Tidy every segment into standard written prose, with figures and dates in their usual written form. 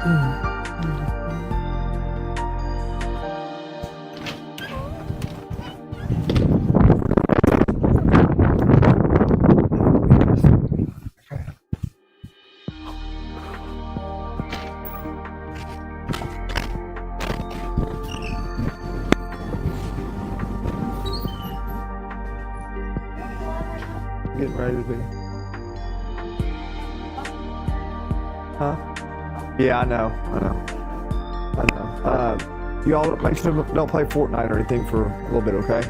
Getting ready to be. Huh? Yeah, I know. Y'all make sure don't play Fortnite or anything for a little bit, okay?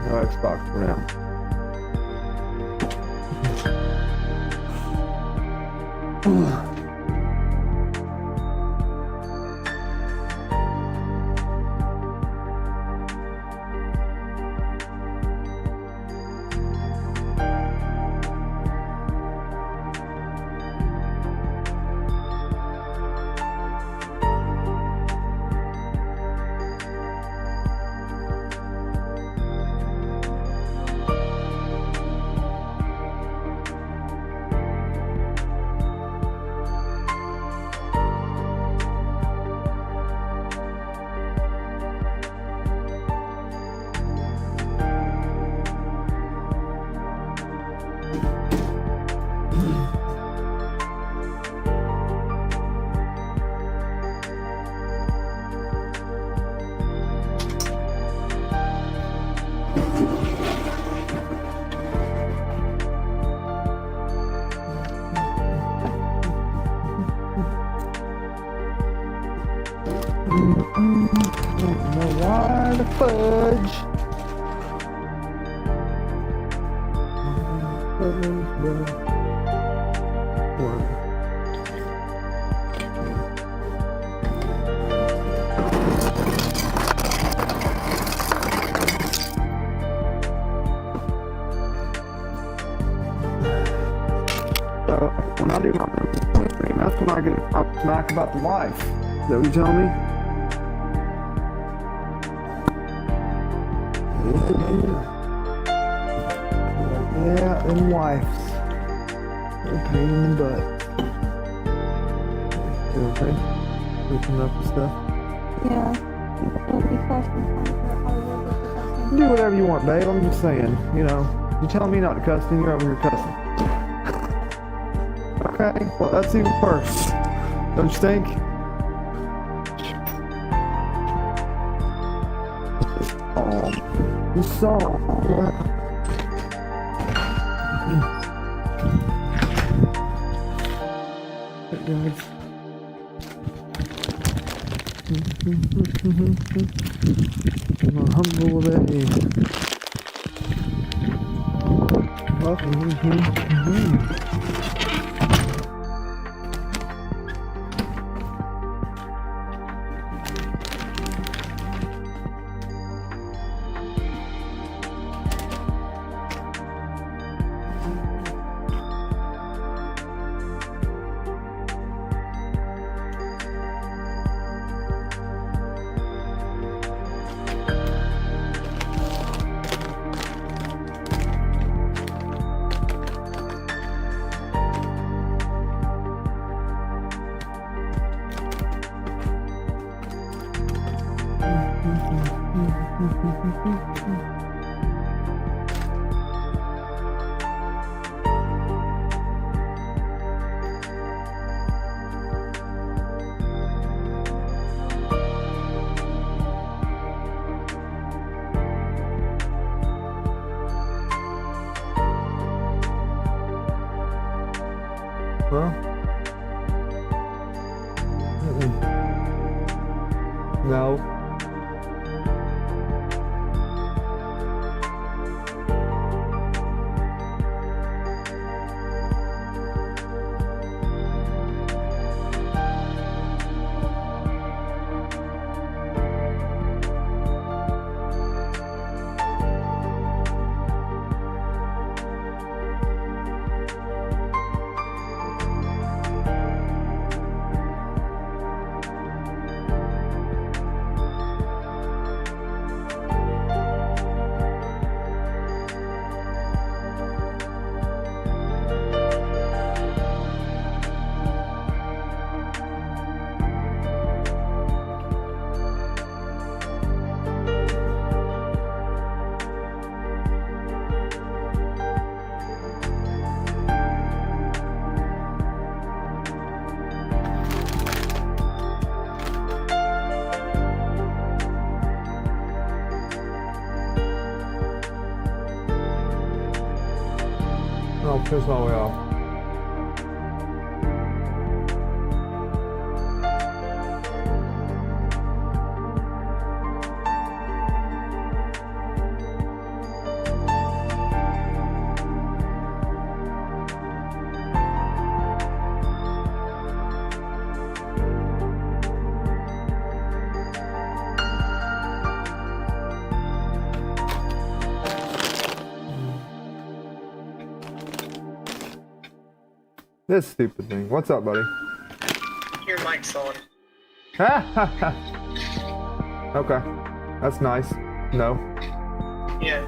No Xbox for now. Why the fudge? When I do my stream, that's when I get a smack about the wife. Is that what you tell me? Yeah, them wives. They're a pain in the butt. You okay? Looking up and stuff? Yeah. Don't be cussing. Do whatever you want, babe. I'm just saying, you know, you're telling me not to cuss, then you're over here cussing. Okay, well, that's even worse. Don't you think? The song. My humble day. Well, no. I'll piss my way off. This stupid thing. What's up, buddy? Your mic's on. Okay. That's nice. No. Yeah.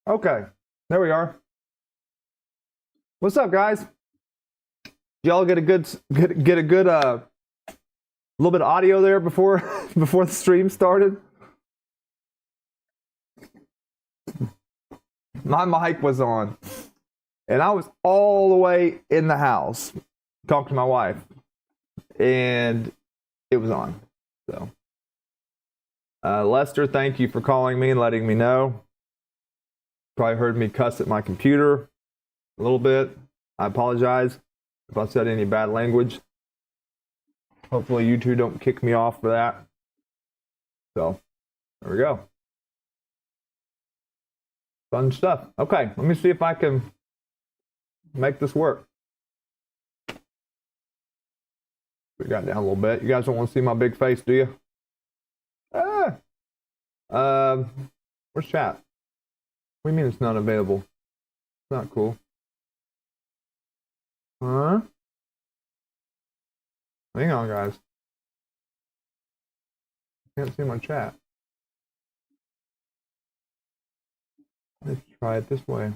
Okay, there we are. What's up, guys? y'all get a good little bit of audio there before before the stream started? My mic was on, and I was all the way in the house talking to my wife, and it was on. So, Lester, thank you for calling me and letting me know. Probably heard me cuss at my computer a little bit. I apologize if I said any bad language. Hopefully you two don't kick me off for that. So, there we go. Fun stuff. Okay, let me see if I can make this work. We got down a little bit. You guys don't want to see my big face, do you? Where's chat? What do you mean it's not available? It's not cool. Huh? Hang on, guys. Can't see my chat. Let's try it this way.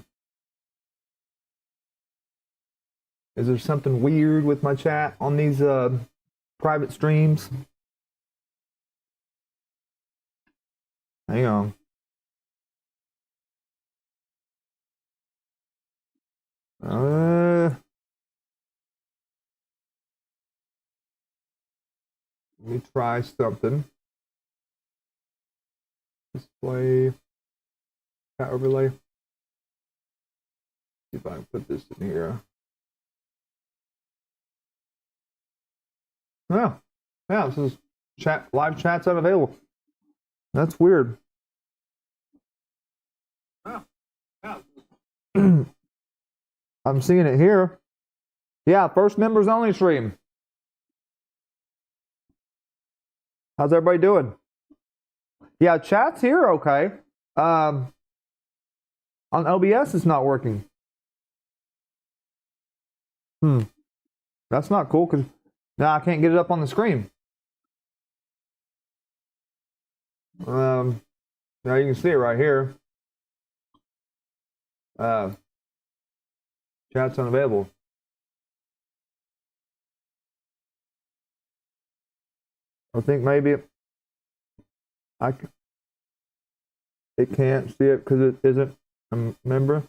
Is there something weird with my chat on these private streams? Hang on. Let me try something. Display. Chat overlay. See if I can put this in here. Yeah, this is chat. Live chat's unavailable. That's weird. I'm seeing it here. Yeah, first members only stream. How's everybody doing? Yeah, chat's here. Okay. On OBS, it's not working. That's not cool because now I can't get it up on the screen. Now you can see it right here. Chat's unavailable. I think maybe it can't see it because it isn't a member.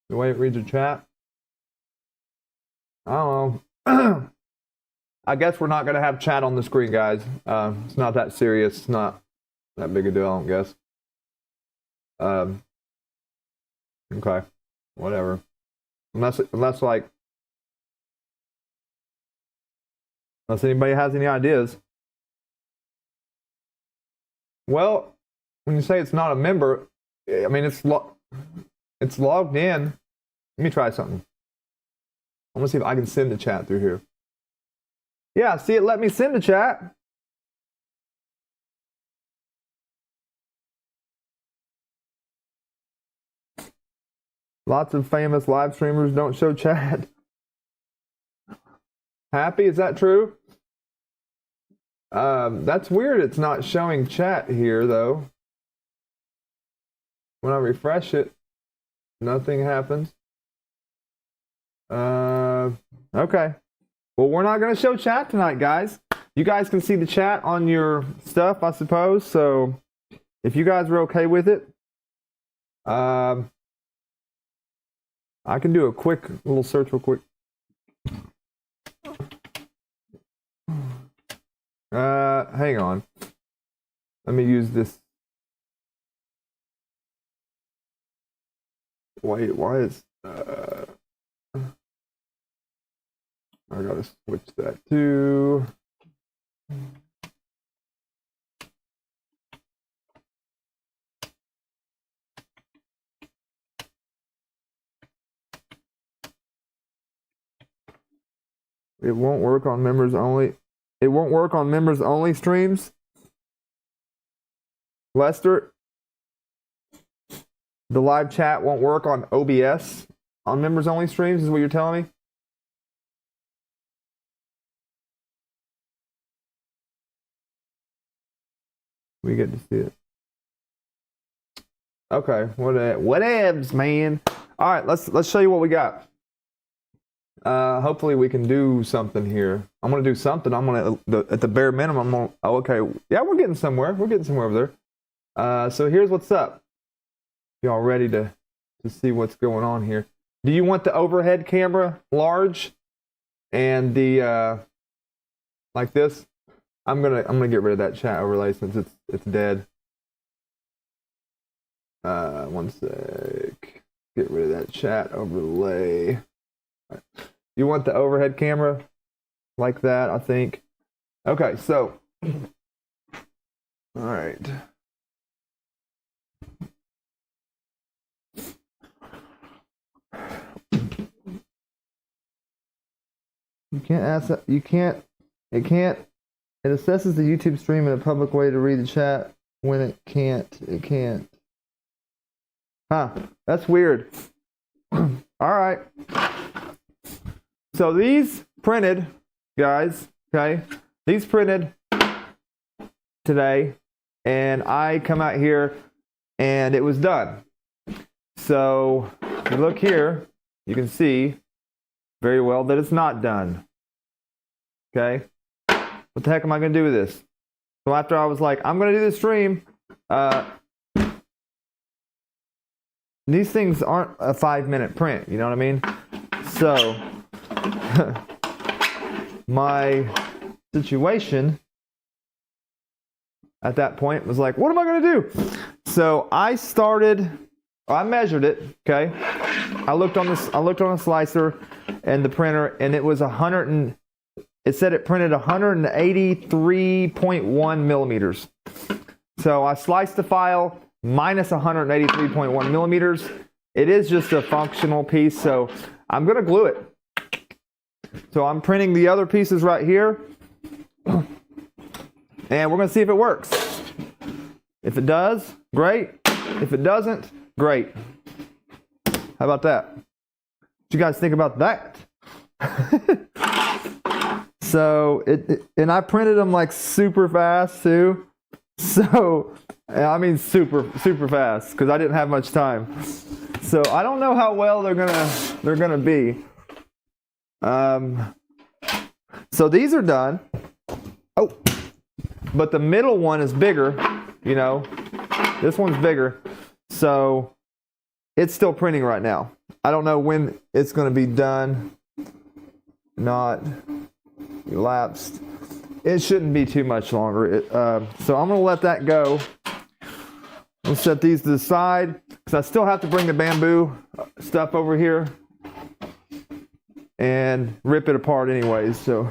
The way it reads a chat. I don't know. I guess we're not going to have chat on the screen, guys. It's not that serious. It's not that big a deal, I don't guess. Okay. Whatever. Unless anybody has any ideas. Well, when you say it's not a member, I mean, it's logged in. Let me try something. I'm going to see if I can send the chat through here. Yeah, see, it let me send the chat. Lots of famous live streamers don't show chat. Happy, is that true? That's weird. It's not showing chat here, though. When I refresh it, nothing happens. Okay. Well, we're not going to show chat tonight, guys. You guys can see the chat on your stuff, I suppose. So if you guys are okay with it, I can do a quick little search real quick. Hang on. Let me use this. Wait, why is I gotta switch that to it won't work on members only. It won't work on members only streams. Lester, the live chat won't work on OBS on members only streams, is what you're telling me? We get to see it. Okay, whatevs, man. All right, let's show you what we got. Hopefully we can do something here. I'm gonna do something. I'm gonna at the bare minimum. I'm gonna, oh, okay. Yeah, we're getting somewhere. We're getting somewhere over there. So here's what's up. Y'all ready to see what's going on here? Do you want the overhead camera large and the like this? I'm gonna get rid of that chat overlay since it's dead. One sec. Get rid of that chat overlay. You want the overhead camera like that, I think. Okay, so all right. You can't ask that. You can't. It can't. It assesses the YouTube stream in a public way to read the chat when it can't. It can't. Huh. That's weird. All right. So these printed, guys. Okay. These printed today, and I come out here, and it was done. So if you look here, you can see very well that it's not done. Okay. What the heck am I going to do with this? So after I was like, I'm going to do the stream, these things aren't a 5-minute print, you know what I mean? So my situation at that point was like, what am I going to do? So I measured it, okay? I looked on the slicer and the printer, and it was it said it printed 183.1 millimeters. So I sliced the file minus 183.1 millimeters. It is just a functional piece, so I'm going to glue it. So I'm printing the other pieces right here, and we're going to see if it works. If it does, great. If it doesn't, great. How about that? What you guys think about that? So and I printed them like super fast too. So I mean super fast because I didn't have much time. So I don't know how well they're gonna be. So these are done. Oh, but the middle one is bigger. You know, this one's bigger. So it's still printing right now. I don't know when it's going to be done. Not elapsed. It shouldn't be too much longer. So I'm going to let that go. We'll set these to the side because I still have to bring the bamboo stuff over here and rip it apart anyways. So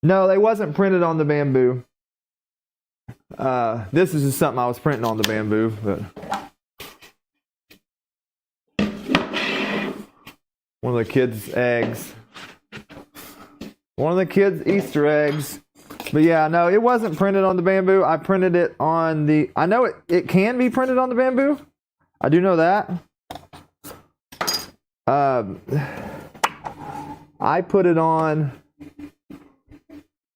no, they wasn't printed on the bamboo. This is just something I was printing on the bamboo, but one of the kids' eggs. One of the kids' Easter eggs. But yeah, no, it wasn't printed on the bamboo. I printed it on the... I know it can be printed on the bamboo. I do know that. I put it on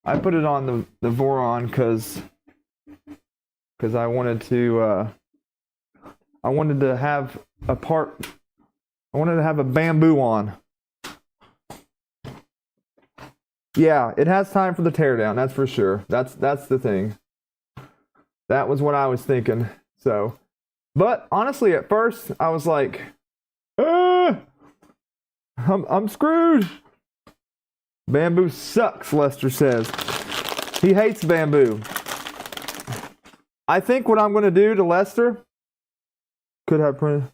the Voron because I wanted to have a part. I wanted to have a bamboo on. Yeah, it has time for the teardown, that's for sure. That's the thing. That was what I was thinking. So, but honestly, at first I was like, I'm screwed. Bamboo sucks, Lester says. He hates bamboo. I think what I'm going to do to Lester could have printed.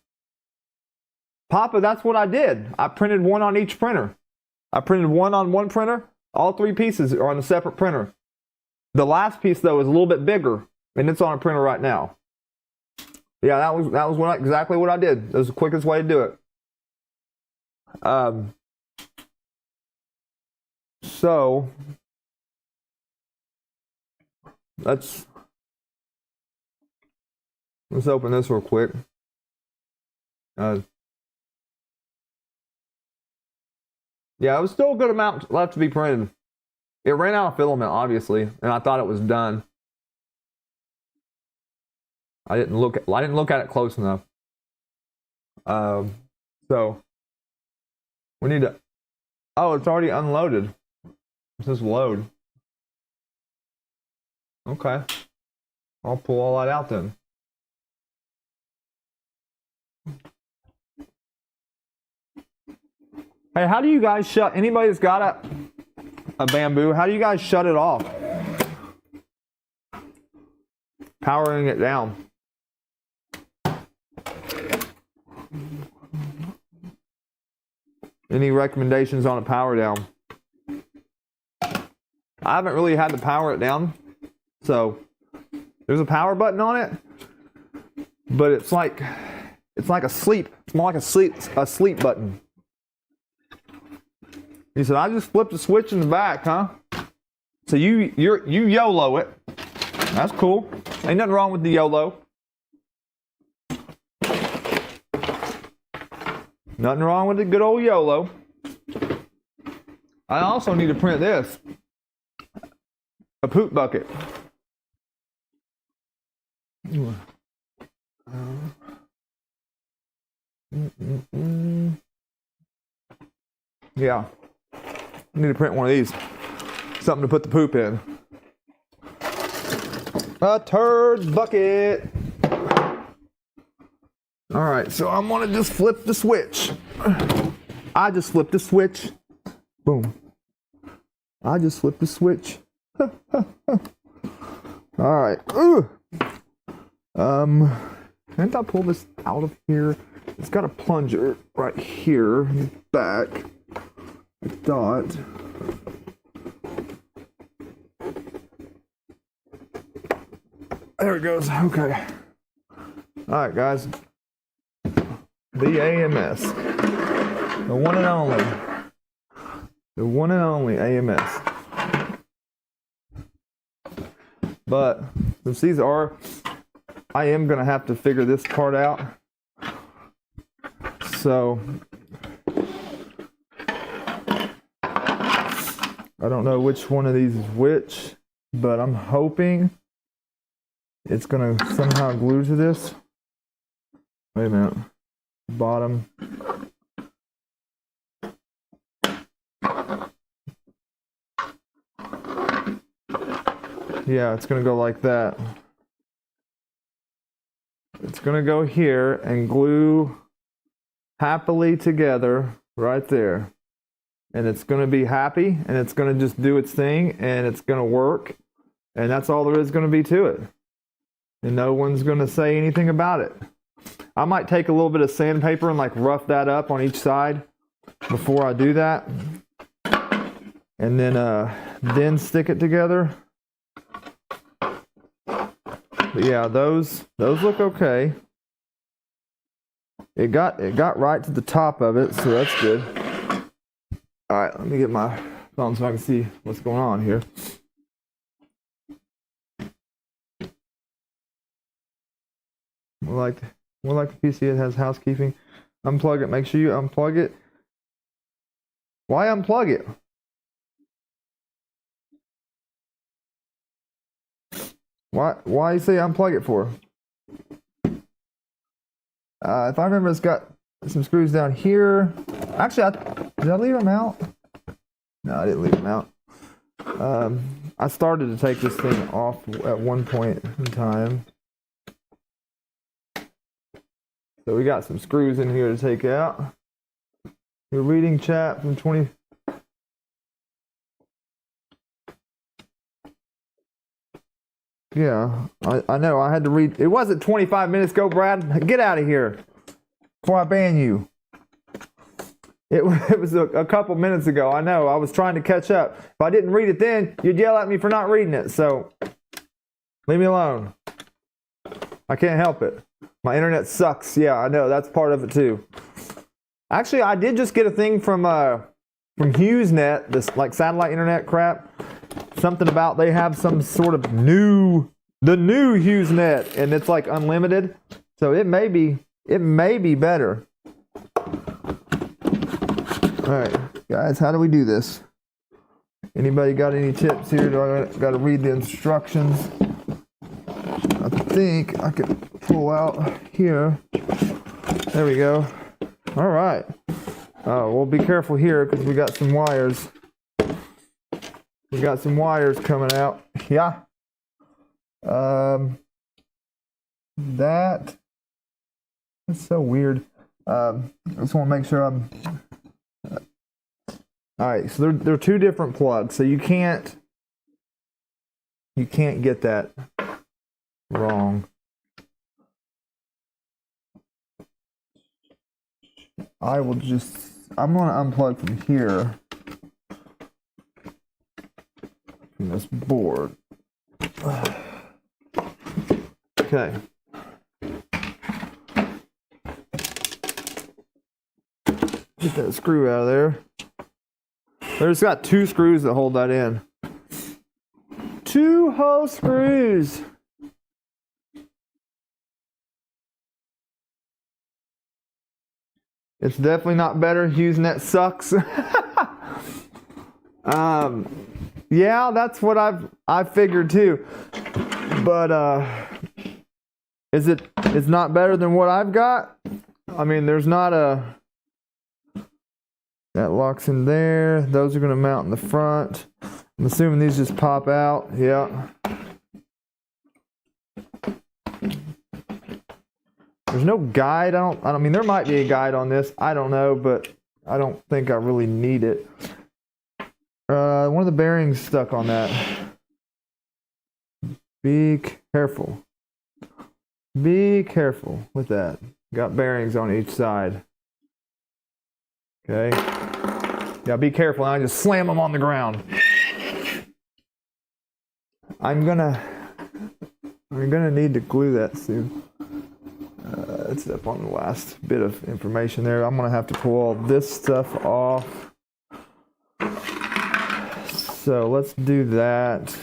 Papa, that's what I did. I printed one on each printer. I printed one on one printer. All three pieces are on a separate printer. The last piece, though, is a little bit bigger, and it's on a printer right now. Yeah, that was exactly what I did. It was the quickest way to do it. So let's open this real quick. Yeah, it was still a good amount left to be printed. It ran out of filament, obviously, and I thought it was done. I didn't look at it close enough. So We need to. Oh, it's already unloaded. It says load. Okay. I'll pull all that out then. Hey, how do you guys shut? Anybody that's got a Bambu, how do you guys shut it off? Powering it down. Any recommendations on a power down? I haven't really had to power it down, so there's a power button on it, but it's like a sleep. It's more like a sleep button. He said, I just flipped the switch in the back, huh? So you YOLO it. That's cool. Ain't nothing wrong with the YOLO. Nothing wrong with the good old YOLO. I also need to print this. A poop bucket. Yeah. I need to print one of these. Something to put the poop in. A turd bucket. All right, so I'm gonna just flip the switch. I just flipped the switch. Boom. I just flipped the switch. All right. Ooh. Can't I pull this out of here? It's got a plunger right here in the back. I thought. There it goes. Okay. All right, guys. The AMS. The one and only. The one and only AMS. But since these are, I am going to have to figure this part out. So, I don't know which one of these is which, but I'm hoping it's going to somehow glue to this. Wait a minute. Bottom. Yeah, it's going to go like that. It's going to go here and glue happily together right there. And it's going to be happy, and it's going to just do its thing, and it's going to work. And that's all there is going to be to it. And no one's going to say anything about it. I might take a little bit of sandpaper and like rough that up on each side before I do that. And then stick it together. But yeah, those look okay. It got right to the top of it, so that's good. All right, let me get my phone so I can see what's going on here. More like the PC, it has housekeeping. Unplug it. Make sure you unplug it. Why unplug it? Why you say unplug it for? If I remember, it's got some screws down here. Actually, did I leave them out? No, I didn't leave them out. I started to take this thing off at one point in time. So we got some screws in here to take out. Your reading chat from 20. Yeah, I know. I had to read. It wasn't 25 minutes ago, Brad. Get out of here before I ban you. It was a couple minutes ago. I know. I was trying to catch up. If I didn't read it then, you'd yell at me for not reading it. So leave me alone. I can't help it. My internet sucks. Yeah, I know. That's part of it too. Actually, I did just get a thing from HughesNet, this like satellite internet crap. Something about they have some sort of the new HughesNet, and it's like unlimited. So it may be better. All right, guys, how do we do this? Anybody got any tips here? Do I got to read the instructions? I think I could pull out here. There we go. All right. Well, be careful here because we got some wires. We got some wires coming out. Yeah. That's so weird. I just want to make sure I'm. All right, so they're two different plugs, so you can't get that wrong. I'm going to unplug from here, from this board. Okay. Get that screw out of there. There's got two screws that hold that in. Two hose screws. It's definitely not better. HughesNet sucks. Yeah, that's what I figured too. But it's not better than what I've got? I mean, there's not a that locks in there. Those are going to mount in the front. I'm assuming these just pop out. Yeah. There's no guide. I mean, there might be a guide on this. I don't know, but I don't think I really need it. One of the bearings stuck on that. Be careful. Be careful with that. Got bearings on each side. Okay. Yeah, be careful. I just slam them on the ground. I'm gonna need to glue that soon. It's up on the last bit of information there. I'm gonna have to pull all this stuff off. So let's do that.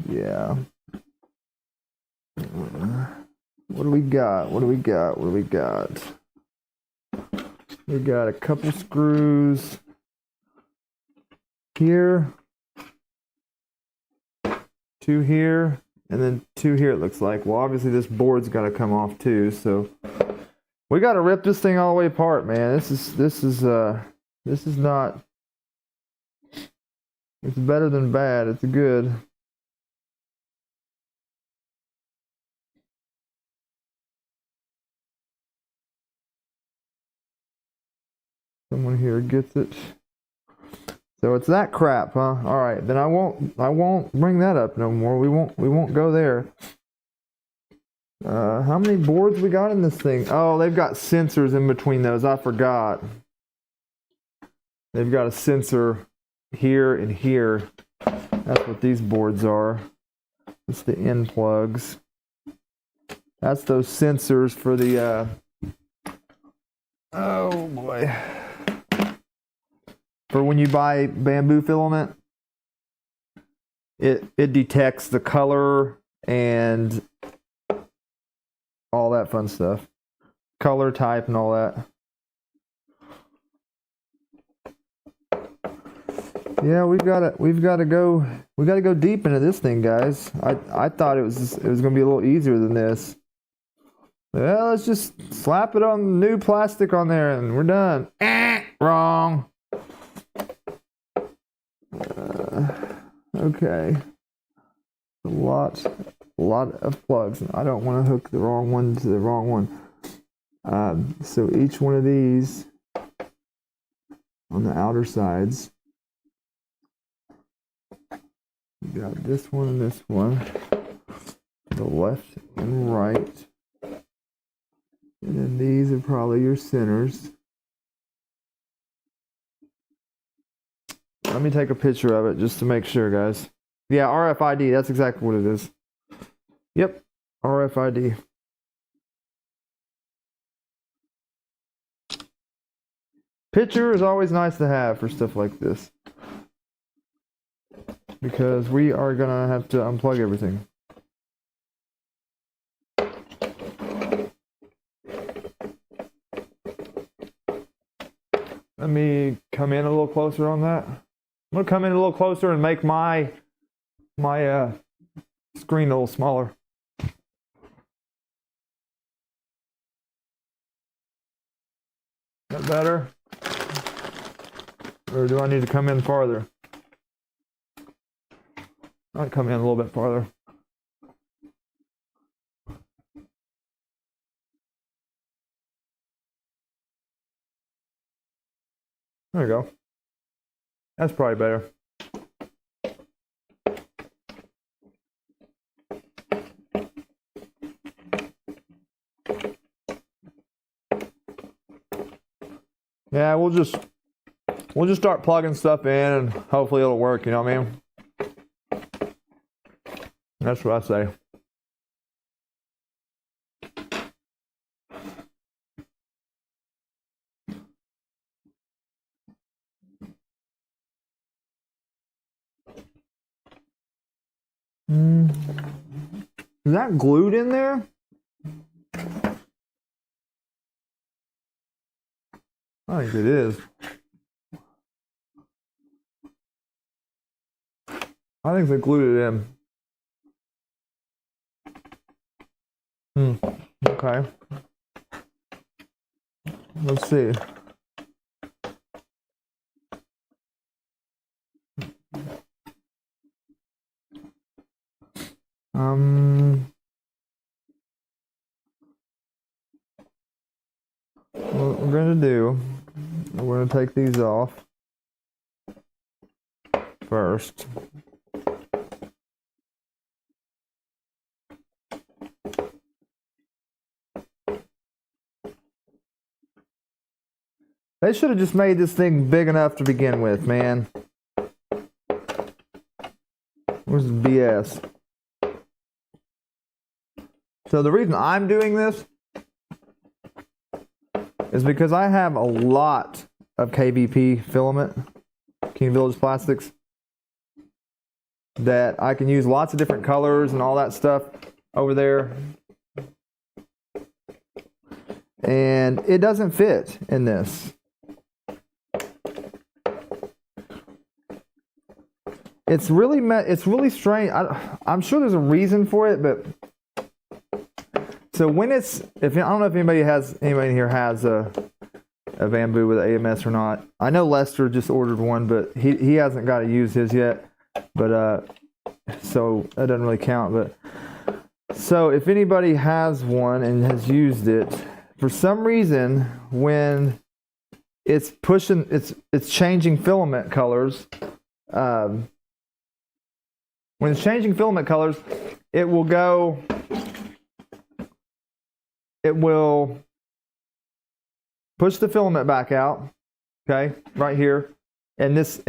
Yeah. What do we got? What do we got? What do we got? We got a couple screws here, two here, and then two here, it looks like. Well, obviously this board's got to come off too, so we got to rip this thing all the way apart, man. This is not. It's better than bad. It's good. Someone here gets it. So it's that crap, huh? All right, then I won't bring that up no more. We won't go there. How many boards we got in this thing? Oh, they've got sensors in between those. I forgot. They've got a sensor here and here. That's what these boards are. It's the end plugs. That's those sensors for the oh boy. For when you buy bamboo filament, it detects the color and all that fun stuff. Color type and all that. Yeah, we've got to go deep into this thing, guys. I thought it was gonna be a little easier than this. Well, let's just slap it on new plastic on there and we're done. Wrong. Okay. A lot of plugs. I don't want to hook the wrong one to the wrong one. So each one of these on the outer sides. We got this one and this one. The left and right. And then these are probably your centers. Let me take a picture of it just to make sure, guys. Yeah, RFID, that's exactly what it is. Yep, RFID. Picture is always nice to have for stuff like this. Because we are gonna have to unplug everything. Let me come in a little closer on that. I'm gonna come in a little closer and make my screen a little smaller. That better? Or do I need to come in farther? I'll come in a little bit farther. There we go. That's probably better. Yeah, we'll just start plugging stuff in and hopefully it'll work, you know what I mean? That's what I say. Is that glued in there? I think it is. I think they glued it in. Okay. Let's see. What we're gonna do, we're gonna take these off first. They should have just made this thing big enough to begin with, man. Where's the BS? So the reason I'm doing this is because I have a lot of KVP filament, King Village Plastics, that I can use lots of different colors and all that stuff over there. And it doesn't fit in this. It's really strange. I'm sure there's a reason for it, but so when it's, I don't know if anybody here has a Bambu with AMS or not. I know Lester just ordered one, but he hasn't got to use his yet. But so that doesn't really count. But so if anybody has one and has used it, for some reason when it's pushing, it's changing filament colors. When it's changing filament colors, it will push the filament back out, okay, right here, and this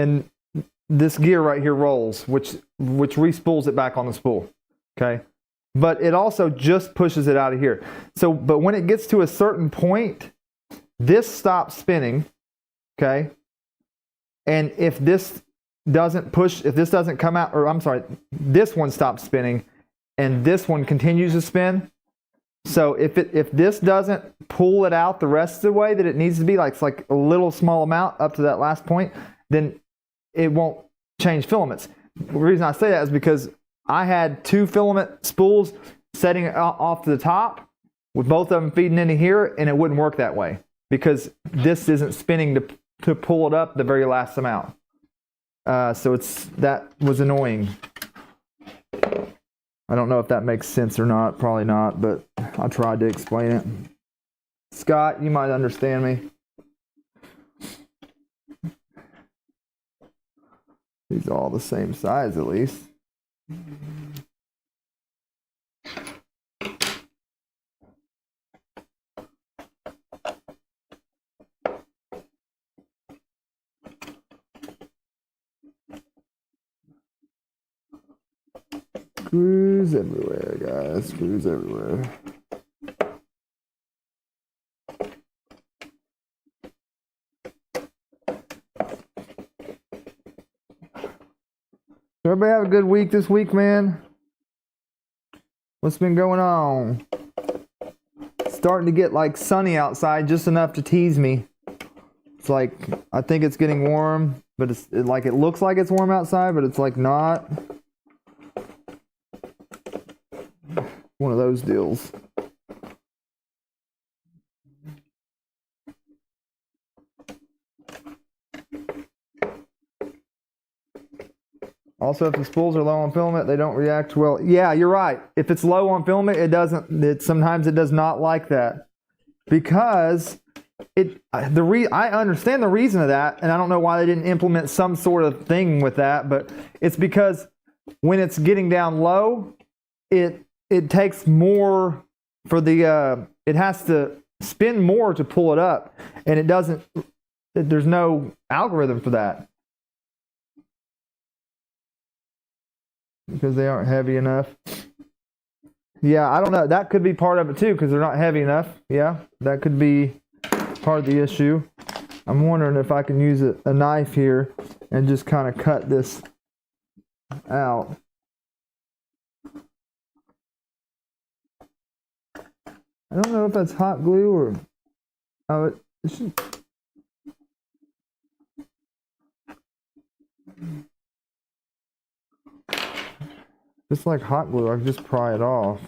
gear right here rolls, which re-spools it back on the spool, okay? But it also just pushes it out of here. So, but when it gets to a certain point, this stops spinning, okay? And if this doesn't come out, or I'm sorry, this one stops spinning and this one continues to spin. So if this doesn't pull it out the rest of the way that it needs to be, like it's like a little small amount up to that last point, then it won't change filaments. The reason I say that is because I had 2 filament spools setting it off to the top with both of them feeding into here, and it wouldn't work that way because this isn't spinning to pull it up the very last amount. So that was annoying. I don't know if that makes sense or not. Probably not, but I tried to explain it. Scott, you might understand me. These are all the same size, at least. Screws everywhere, guys. Screws everywhere. Everybody have a good week this week, man. What's been going on? It's starting to get like sunny outside, just enough to tease me. It's like, I think it's getting warm, but it looks like it's warm outside, but it's like not. One of those deals. Also, if the spools are low on filament, they don't react well. Yeah, you're right. If it's low on filament, it doesn't. Sometimes it does not like that because I understand the reason of that, and I don't know why they didn't implement some sort of thing with that. But it's because when it's getting down low, it takes more for the. It has to spin more to pull it up, and it doesn't. There's no algorithm for that. Because they aren't heavy enough. Yeah, I don't know. That could be part of it too, because they're not heavy enough. Yeah, that could be part of the issue. I'm wondering if I can use a knife here and just kind of cut this out. I don't know if that's hot glue or... Oh, it should... Just like hot glue, I can just pry it off.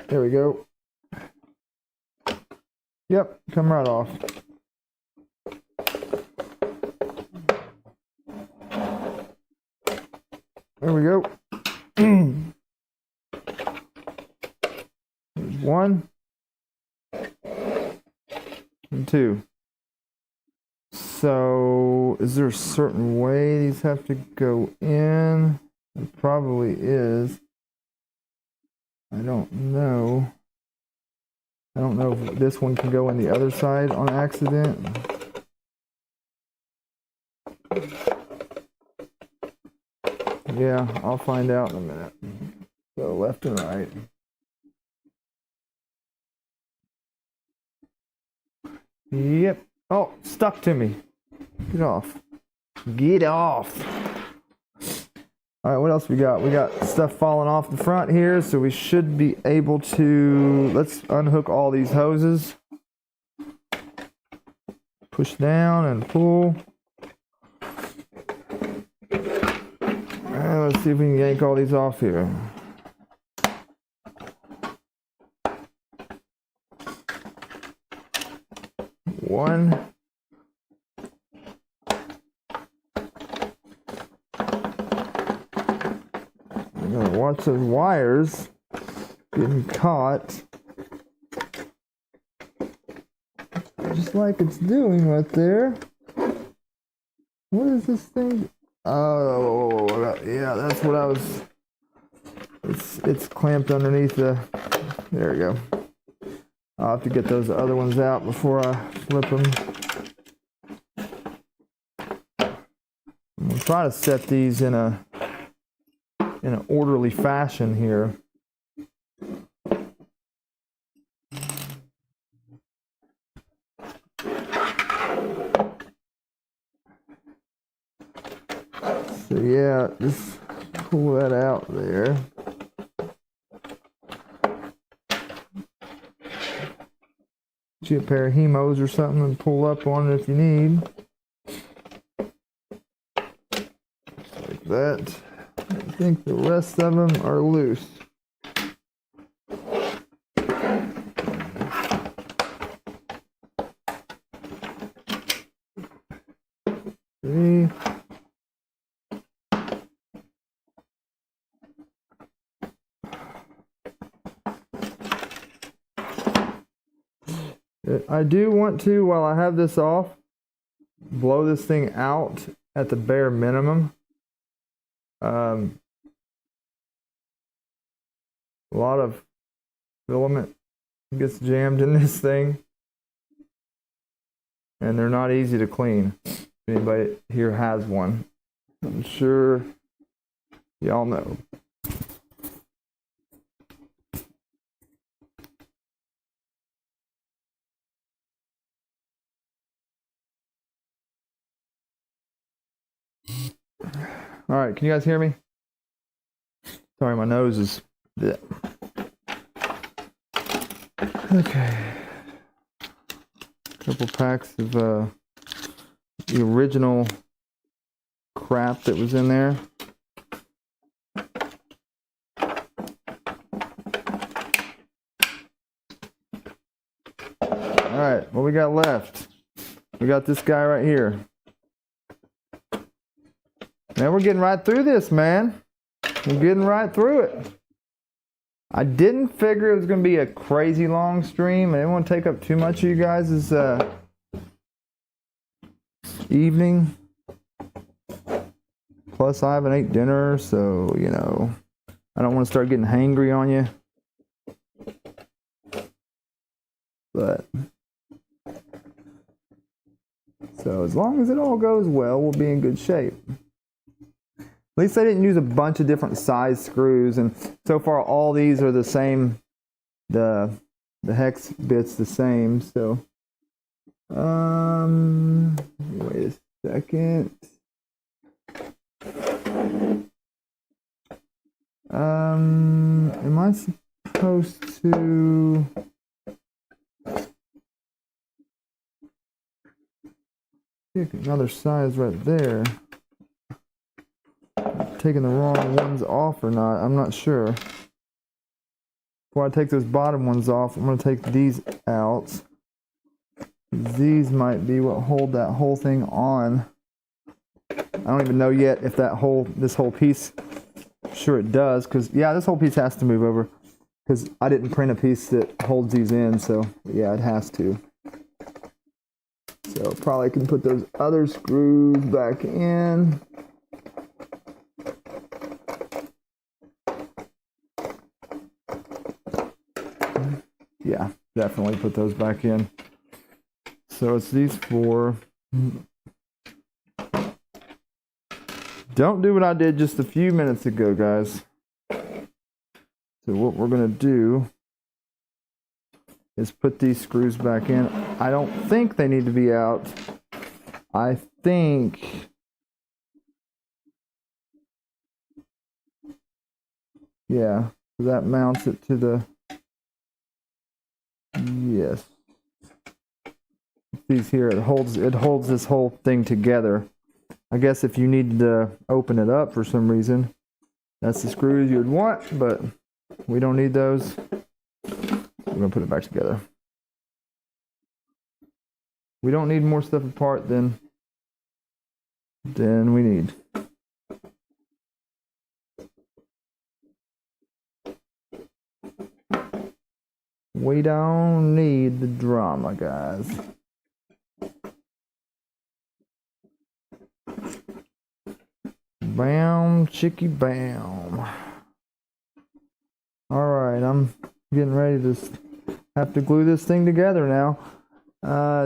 There we go. Yep, come right off. There we go. There's one. And two. So, is there a certain way these have to go in? It probably is. I don't know. I don't know if this one can go in the other side on accident. Yeah, I'll find out in a minute. So, left and right. Yep. Oh, stuck to me. Get off. Get off. All right, what else we got? We got stuff falling off the front here, so we should be able to... Let's unhook all these hoses. Push down and pull. And let's see if we can yank all these off here. One. I'm gonna watch those wires getting caught. Just like it's doing right there. What is this thing? Oh, yeah, that's what I was. It's clamped underneath the. There we go. I'll have to get those other ones out before I flip them. I'm gonna try to set these in an orderly fashion here. So yeah, just pull that out there. Get you a pair of hemos or something and pull up on it if you need. Just like that. I think the rest of them are loose. See? I do want to, while I have this off, blow this thing out at the bare minimum. A lot of filament gets jammed in this thing, and they're not easy to clean. If anybody here has one, I'm sure y'all know. All right, can you guys hear me? Sorry, my nose is... Okay. A couple packs of the original crap that was in there. All right, what we got left? We got this guy right here. Man, we're getting right through this, man. We're getting right through it. I didn't figure it was going to be a crazy long stream. I didn't want to take up too much of you guys' evening. Plus, I haven't ate dinner, so, you know, I don't want to start getting hangry on you. But, so as long as it all goes well, we'll be in good shape. At least I didn't use a bunch of different size screws, and so far all these are the same. The hex bit's the same, so wait a second. Am I supposed to pick another size right there? Taking the wrong ones off or not, I'm not sure. Before I take those bottom ones off, I'm going to take these out. These might be what hold that whole thing on. I don't even know yet if this whole piece, sure it does, because yeah, this whole piece has to move over, because I didn't print a piece that holds these in, so yeah, it has to. So probably can put those other screws back in. Yeah, definitely put those back in. So it's these four. Don't do what I did just a few minutes ago, guys. So what we're going to do is put these screws back in. I don't think they need to be out. I think... yeah, that mounts it to the... yes. These here, it holds this whole thing together. I guess if you needed to open it up for some reason, that's the screws you would want, but we don't need those. We're gonna put it back together. We don't need more stuff apart than we need. We don't need the drama, guys. Bam, chicky bam. Alright, I'm getting ready to have to glue this thing together now.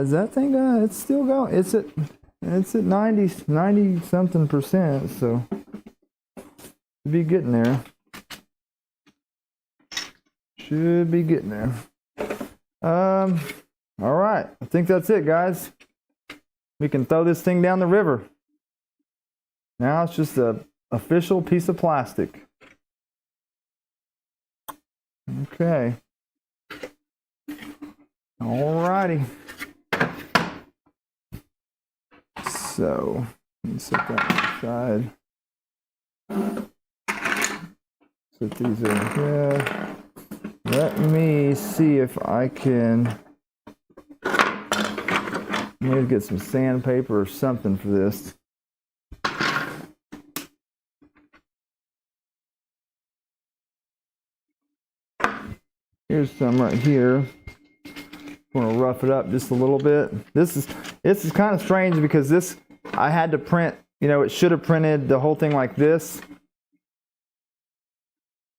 Is that thing it's still going? It's at 90 something percent, so should be getting there. Should be getting there. Alright, I think that's it, guys. We can throw this thing down the river. Now it's just an official piece of plastic. Okay. Alrighty. So, let me set that aside. Set these in here. Let me see if I can maybe get some sandpaper or something for this. Here's some right here. I'm gonna rough it up just a little bit. This is kind of strange because this I had to print. You know, it should have printed the whole thing like this,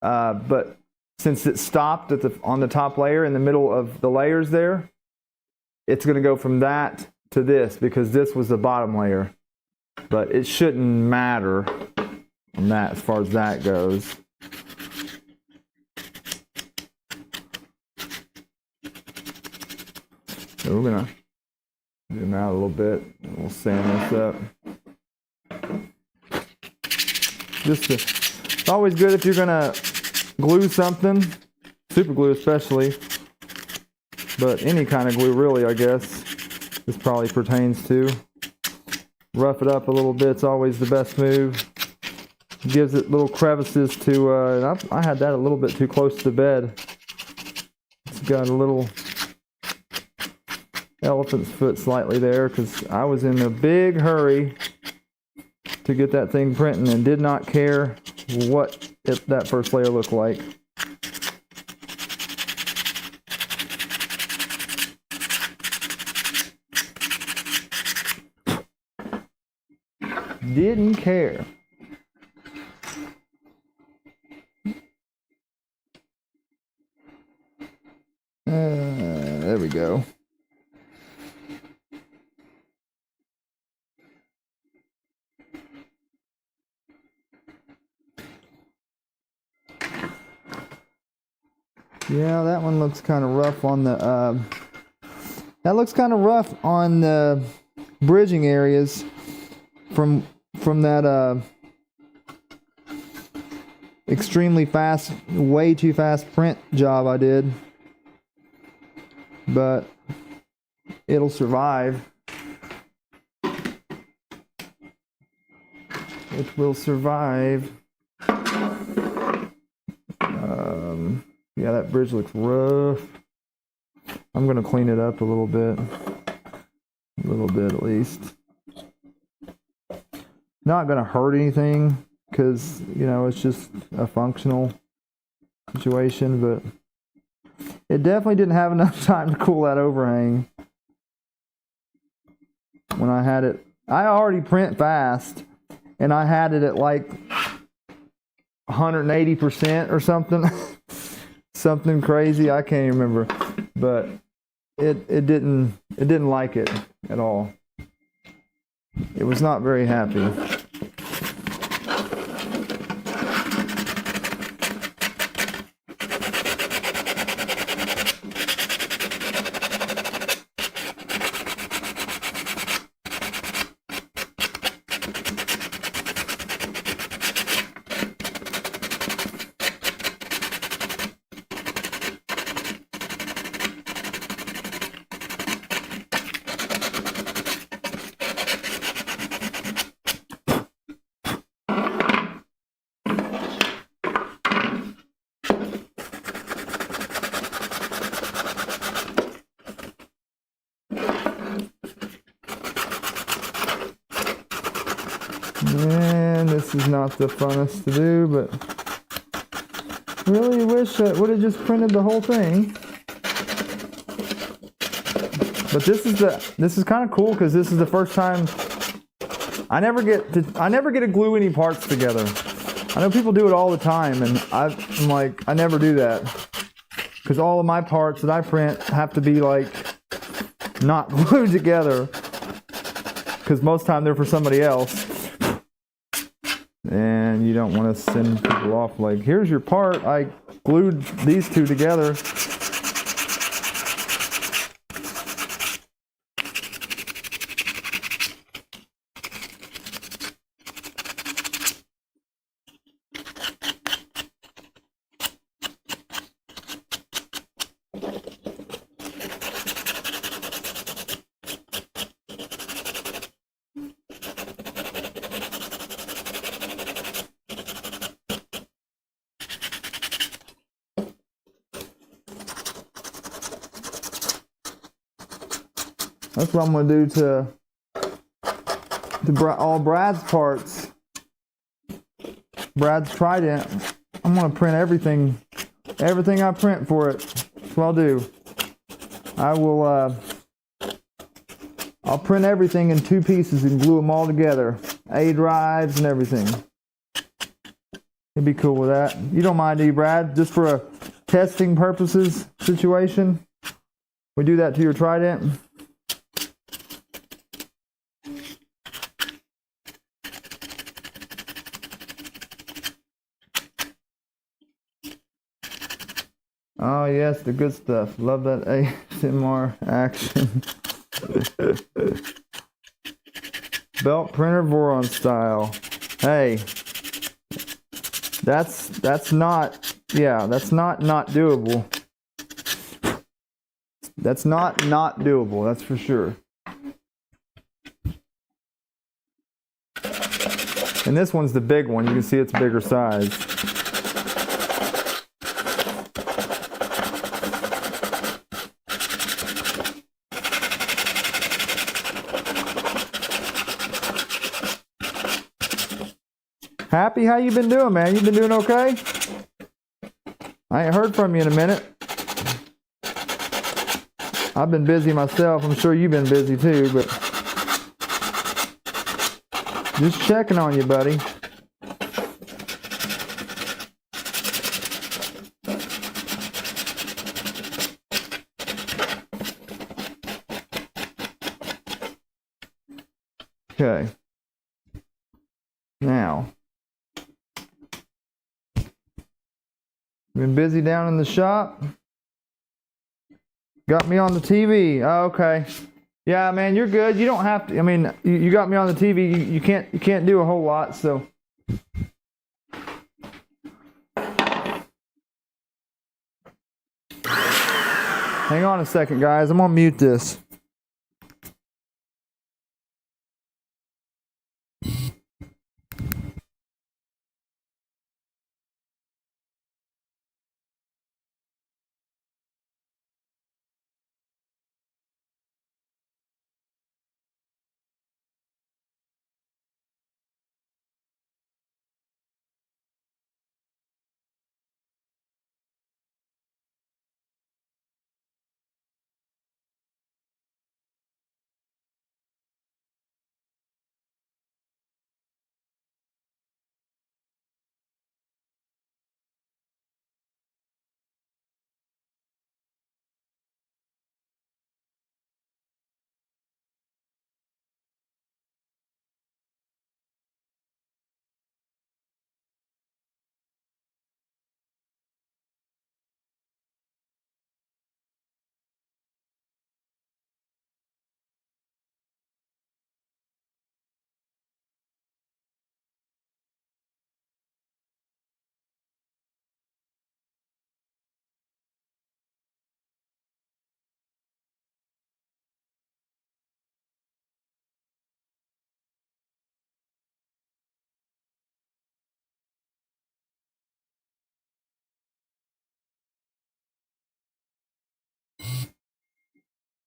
but since it stopped at on the top layer in the middle of the layers there, it's gonna go from that to this because this was the bottom layer. But it shouldn't matter on that as far as that goes. So we're gonna zoom out a little bit and we'll sand this up. It's always good if you're gonna glue something, super glue especially, but any kind of glue really, I guess this probably pertains to. Rough it up a little bit, it's always the best move. It gives it little crevices to, and I had that a little bit too close to the bed. It's got a little elephant's foot slightly there because I was in a big hurry to get that thing printing and did not care what that first layer looked like. Didn't care. There we go. Yeah, that one looks kind of rough on the, that looks kind of rough on the bridging areas from that, extremely fast, way too fast print job I did. But it'll survive. It will survive. Yeah, that bridge looks rough. I'm gonna clean it up a little bit at least. Not gonna hurt anything because, you know, it's just a functional situation, but it definitely didn't have enough time to cool that overhang when I had it. I already print fast, and I had it at like 180% or something. Something crazy, I can't even remember, but it didn't like it at all. It was not very happy. And this is not the funnest to do, but really wish I would have just printed the whole thing. But this is kind of cool because this is the first time I never get to glue any parts together. I know people do it all the time, and I'm like, I never do that because all of my parts that I print have to be like not glued together because most of the time they're for somebody else. And you don't want to send people off like, here's your part, I glued these two together. That's what I'm going to do to all Brad's parts. Brad's Trident. I'm going to print everything I print for it. That's what I'll do. I'll print everything in 2 pieces and glue them all together. A drives and everything. You'd be cool with that. You don't mind, do you, Brad? Just for a testing purposes situation? We do that to your Trident? Oh yes, the good stuff. Love that ASMR action. Belt printer Voron style. Hey, that's not doable. That's not doable. That's for sure. And this one's the big one. You can see it's bigger size. Happy, how you been doing, man? You been doing okay? I ain't heard from you in a minute. I've been busy myself. I'm sure you've been busy too, but just checking on you, buddy. Okay. Now, been busy down in the shop. Got me on the TV. Oh, okay. Yeah, man, you're good. You don't have to. I mean, you got me on the TV. You can't do a whole lot. So, hang on a second, guys. I'm gonna mute this.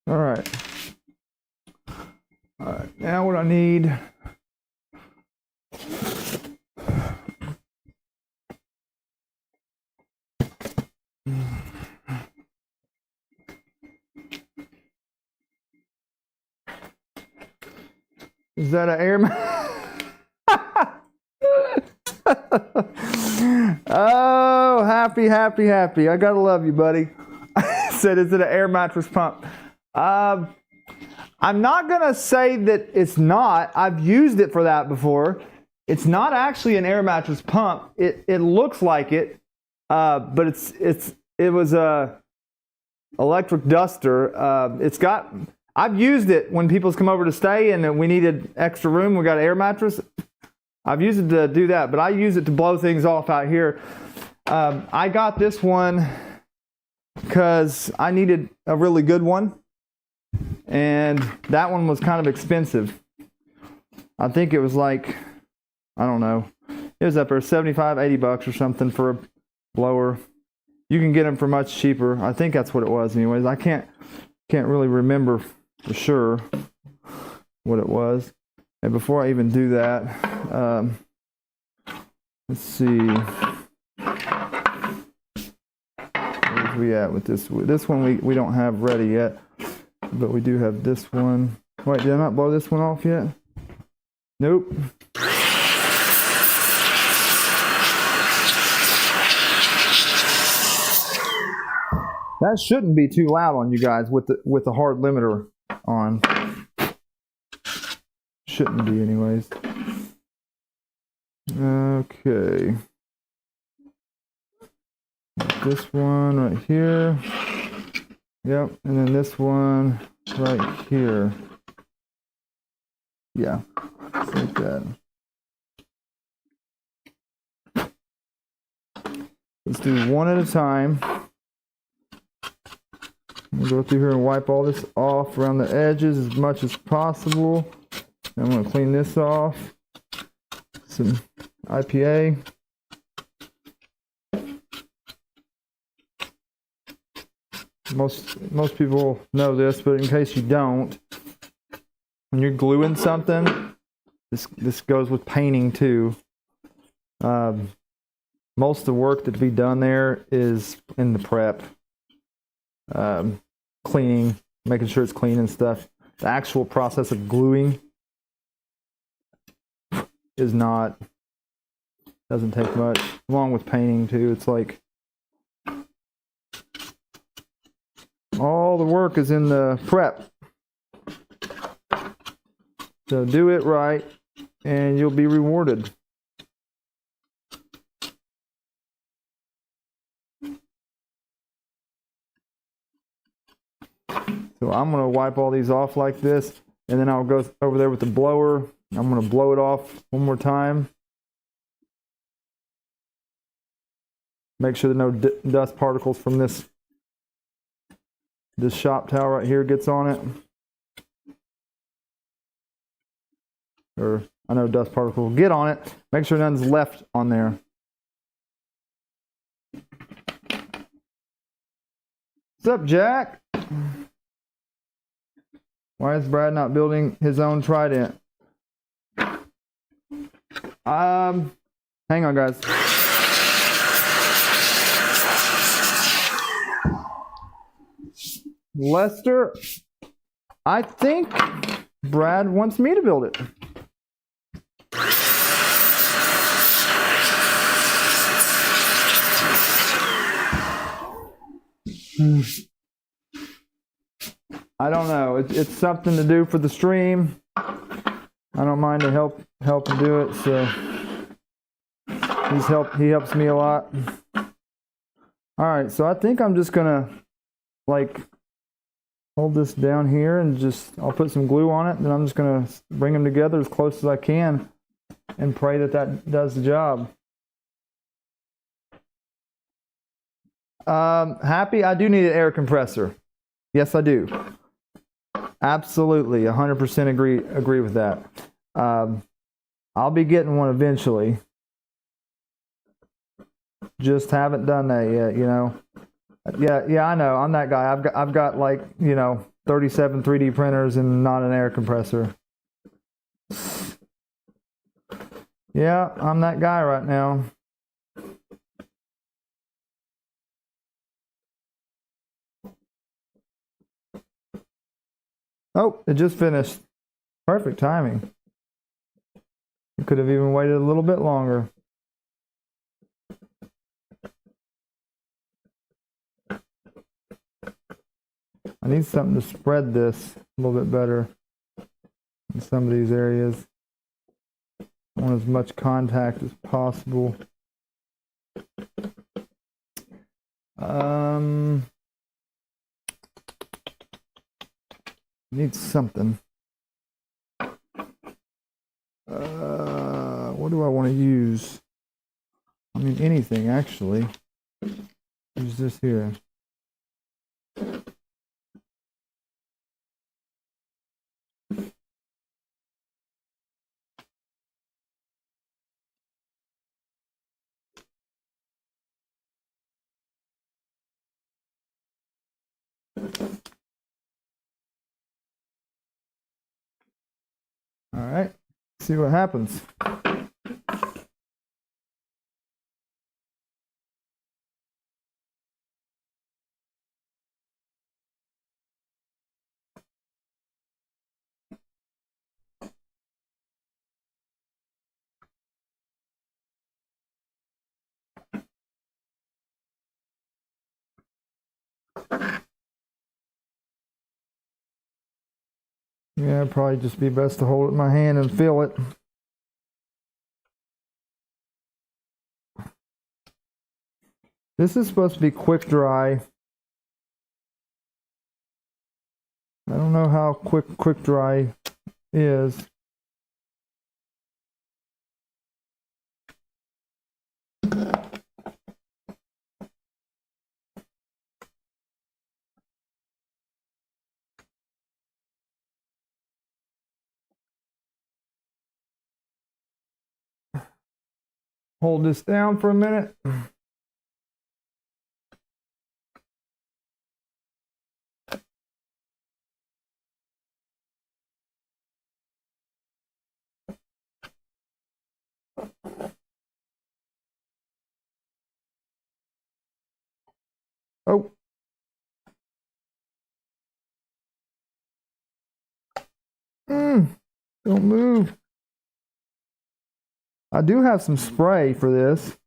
All right. All right. Now what I need. Is that an air? Oh, happy. I gotta love you, buddy. I said, is it an air mattress pump? I'm not gonna say that it's not. I've used it for that before. It's not actually an air mattress pump. It looks like it, but it was a electric duster. I've used it when people's come over to stay and we needed extra room. We got an air mattress. I've used it to do that, but I use it to blow things off out here. I got this one because I needed a really good one, and that one was kind of expensive. I think it was like, I don't know, it was up there $75-80 or something for a blower. You can get them for much cheaper. I think that's what it was anyways. I can't really remember for sure what it was. And before I even do that, let's see. Where's we at with this? This one we don't have ready yet, but we do have this one. Wait, did I not blow this one off yet? Nope. That shouldn't be too loud on you guys with the hard limiter on. Shouldn't be anyways. Okay. This one right here. Yep, and then this one right here. Yeah, like that. Let's do one at a time. We'll go through here and wipe all this off around the edges as much as possible. I'm going to clean this off. Some IPA. Most people know this, but in case you don't, when you're gluing something, this goes with painting too. Most of the work that to be done there is in the prep, cleaning, making sure it's clean and stuff. The actual process of gluing is not, doesn't take much. Along with painting too, it's like all the work is in the prep. So do it right and you'll be rewarded. So I'm going to wipe all these off like this, and then I'll go over there with the blower. I'm going to blow it off one more time. Make sure that no dust particles from this shop towel right here gets on it. Or I know dust particles will get on it. Make sure none's left on there. What's up, Jack? Why is Brad not building his own trident? Hang on, guys. Lester, I think Brad wants me to build it. I don't know. It's something to do for the stream. I don't mind to help him do it. So he helps me a lot. All right. So I think I'm just gonna like hold this down here and I'll put some glue on it. Then I'm just gonna bring them together as close as I can and pray that does the job. Happy, I do need an air compressor. Yes, I do. Absolutely, 100% agree with that. I'll be getting one eventually. Just haven't done that yet, you know. Yeah, I know. I'm that guy. I've got like, 37 3D printers and not an air compressor. Yeah, I'm that guy right now. Oh, it just finished. Perfect timing. You could have even waited a little bit longer. I need something to spread this a little bit better in some of these areas. I want as much contact as possible. Need something. What do I want to use? I mean, anything actually. Use this here. All right, see what happens. Yeah, it'd probably just be best to hold it in my hand and feel it. This is supposed to be quick dry. I don't know how quick dry is. Hold this down for a minute. Oh. Don't move. I do have some spray for this.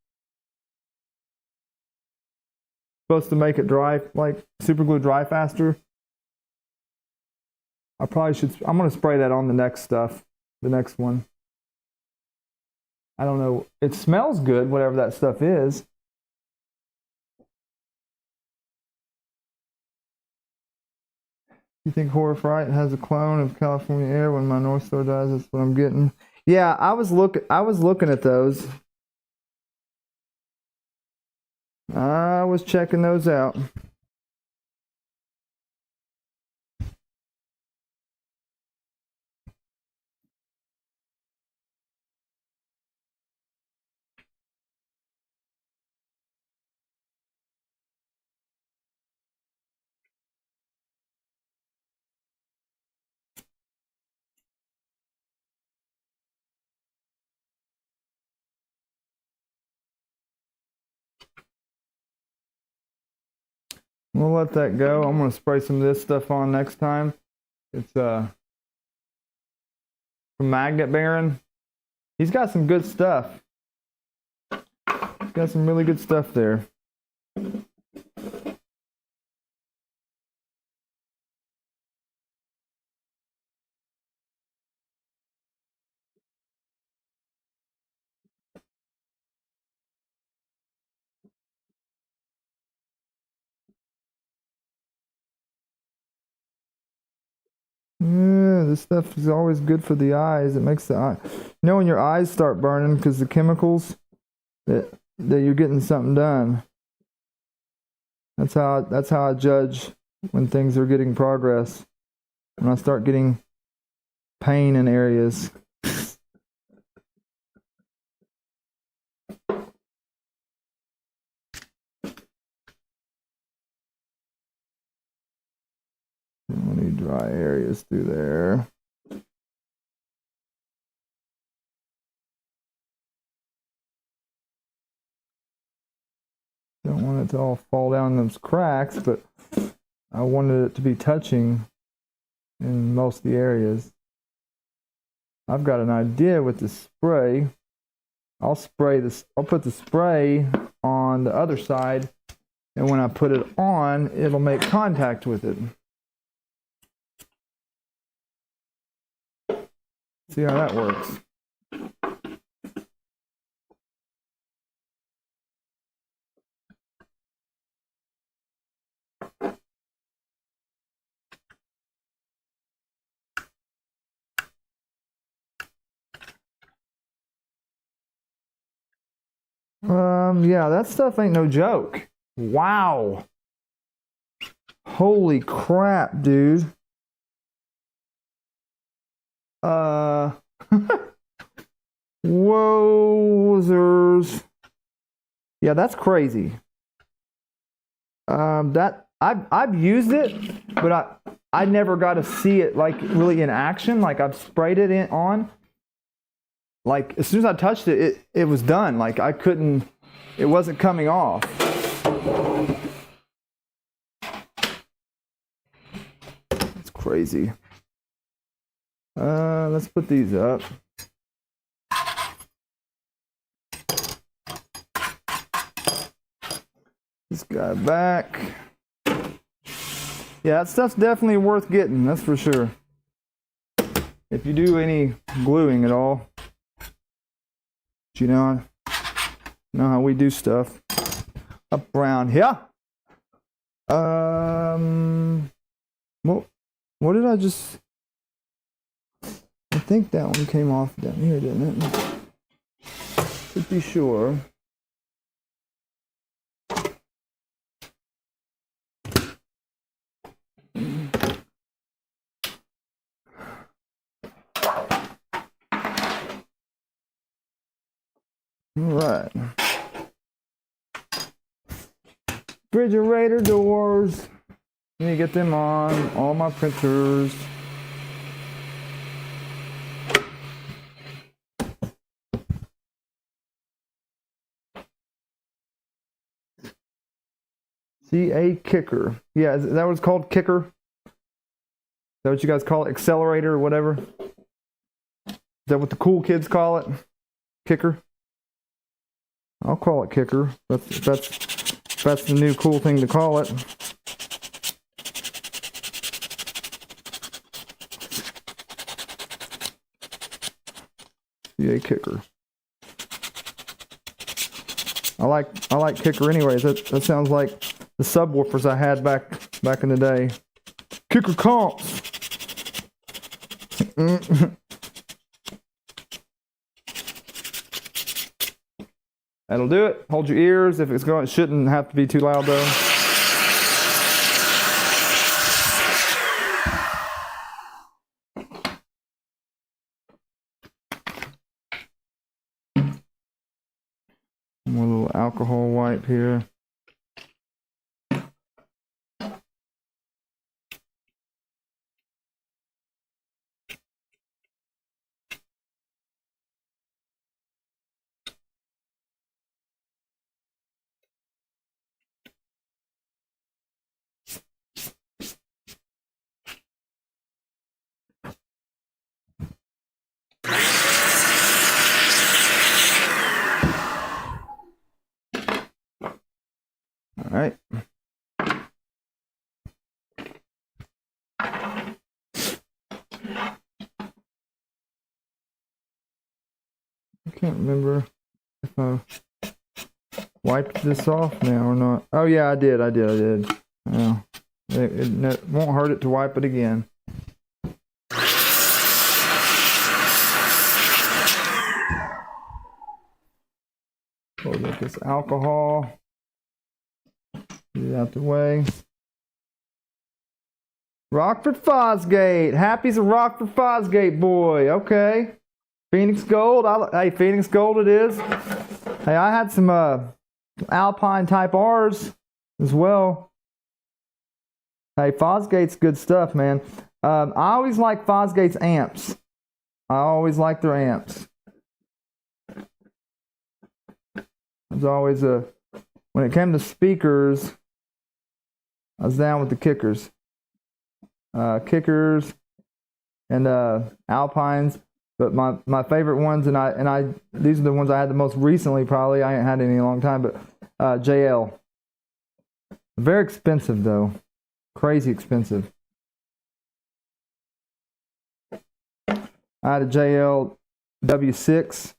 Supposed to make it dry, like super glue dry faster. I probably should, I'm going to spray that on the next stuff, the next one. I don't know. It smells good, whatever that stuff is. You think Horror Fright has a clone of California Air when my North Star dies? That's what I'm getting. Yeah, I was looking at those. I was checking those out. We'll let that go. I'm going to spray some of this stuff on next time. It's from Magnet Baron. He's got some good stuff. He's got some really good stuff there. Yeah, this stuff is always good for the eyes. It makes the eye, when your eyes start burning because the chemicals that you're getting something done. That's how I judge when things are getting progress. When I start getting pain in areas. Any dry areas through there. Don't want it to all fall down those cracks, but I wanted it to be touching in most of the areas. I've got an idea with the spray. I'll put the spray on the other side, and when I put it on, it'll make contact with it. See how that works. Yeah, that stuff ain't no joke. Wow. Holy crap, dude. Wowzers. Yeah, that's crazy. That I've used it, but I never got to see it like really in action. Like I've sprayed it on. Like as soon as I touched it, it was done. Like it wasn't coming off. It's crazy. Let's put these up. This guy back. Yeah, that stuff's definitely worth getting, that's for sure. If you do any gluing at all. You know how we do stuff up around here. What did I just? I think that one came off down here, didn't it? To be sure. All right. Refrigerator doors. Let me get them on all my printers. CA kicker. Yeah, is that what it's called? Kicker? Is that what you guys call it? Accelerator or whatever? Is that what the cool kids call it? Kicker? I'll call it kicker. That's the new cool thing to call it. CA kicker. I like kicker anyways. That sounds like the subwoofers I had back in the day. Kicker comps. That'll do it. Hold your ears. If it's going, it shouldn't have to be too loud though. More little alcohol wipe here. All right. I can't remember if I wiped this off now or not. Oh yeah, I did. Yeah. It won't hurt it to wipe it again. We'll get this alcohol. Get it out the way. Rockford Fosgate. Happy's a Rockford Fosgate boy. Okay. Phoenix Gold. Hey, Phoenix Gold it is. Hey, I had some Alpine Type R's as well. Hey, Fosgate's good stuff, man. I always like Fosgate's amps. I always like their amps. There's always when it came to speakers, I was down with the kickers. Kickers and Alpines, but my favorite ones, and I these are the ones I had the most recently. Probably I ain't had any in a long time, but JL. Very expensive though, crazy expensive. I had a JL W6.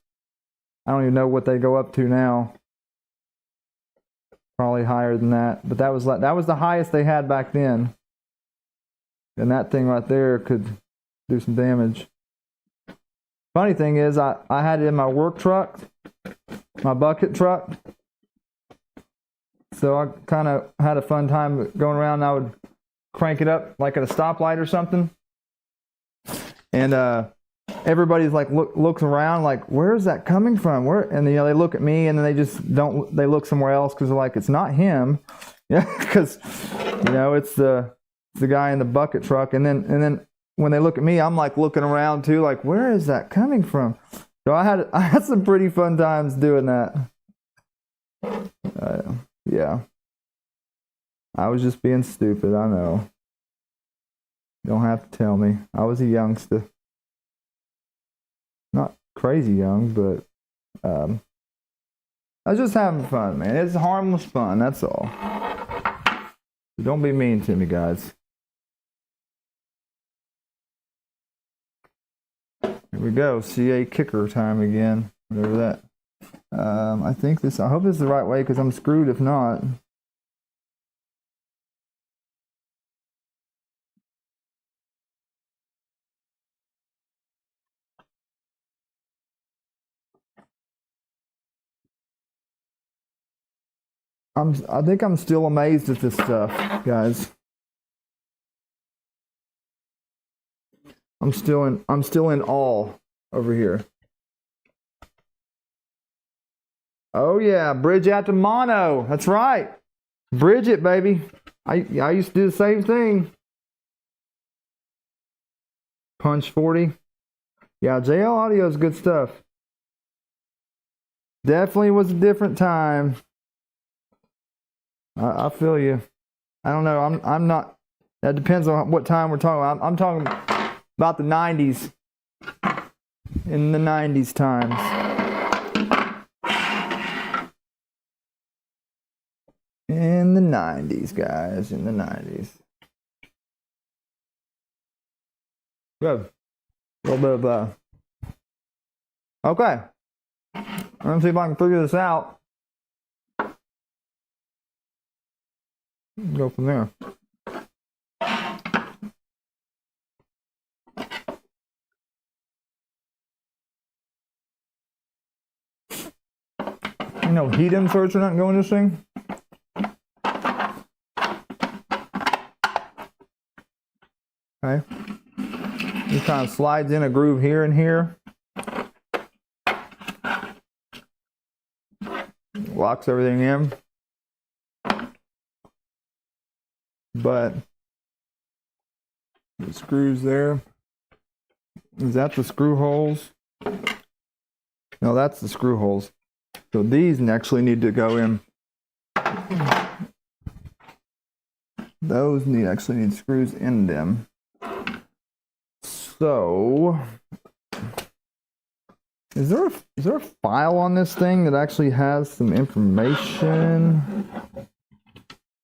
I don't even know what they go up to now. Probably higher than that, but that was the highest they had back then. And that thing right there could do some damage. Funny thing is, I had it in my work truck, my bucket truck. So I kind of had a fun time going around, and I would crank it up like at a stoplight or something. And everybody's like looks around like, where's that coming from? Where? And you know, they look at me and then they just don't. They look somewhere else because they're like, it's not him. Yeah, because you know it's the guy in the bucket truck. And then when they look at me, I'm like looking around too, like, where is that coming from? So I had some pretty fun times doing that. Yeah, I was just being stupid. I know. You don't have to tell me. I was a youngster. Not crazy young, but I was just having fun, man. It's harmless fun, that's all. So don't be mean to me, guys. Here we go. CA kicker time again. Whatever that. I hope this is the right way because I'm screwed if not. I think I'm still amazed at this stuff, guys. I'm still in awe over here. Oh yeah, bridge out to mono. That's right. Bridge it, baby. I used to do the same thing. Punch 40. Yeah, JL audio is good stuff. Definitely was a different time. I feel you. I don't know. I'm not. That depends on what time we're talking about. I'm talking about the 90s. In the 90s times. In the 90s, guys. In the 90s. Good. A little bit of okay. Let me see if I can figure this out. Go from there. No heat inserts are not going this thing. Okay. It kind of slides in a groove here and here. Locks everything in. But the screws there. Is that the screw holes? No, that's the screw holes. So these actually need to go in. Those actually need screws in them. So, is there a file on this thing that actually has some information?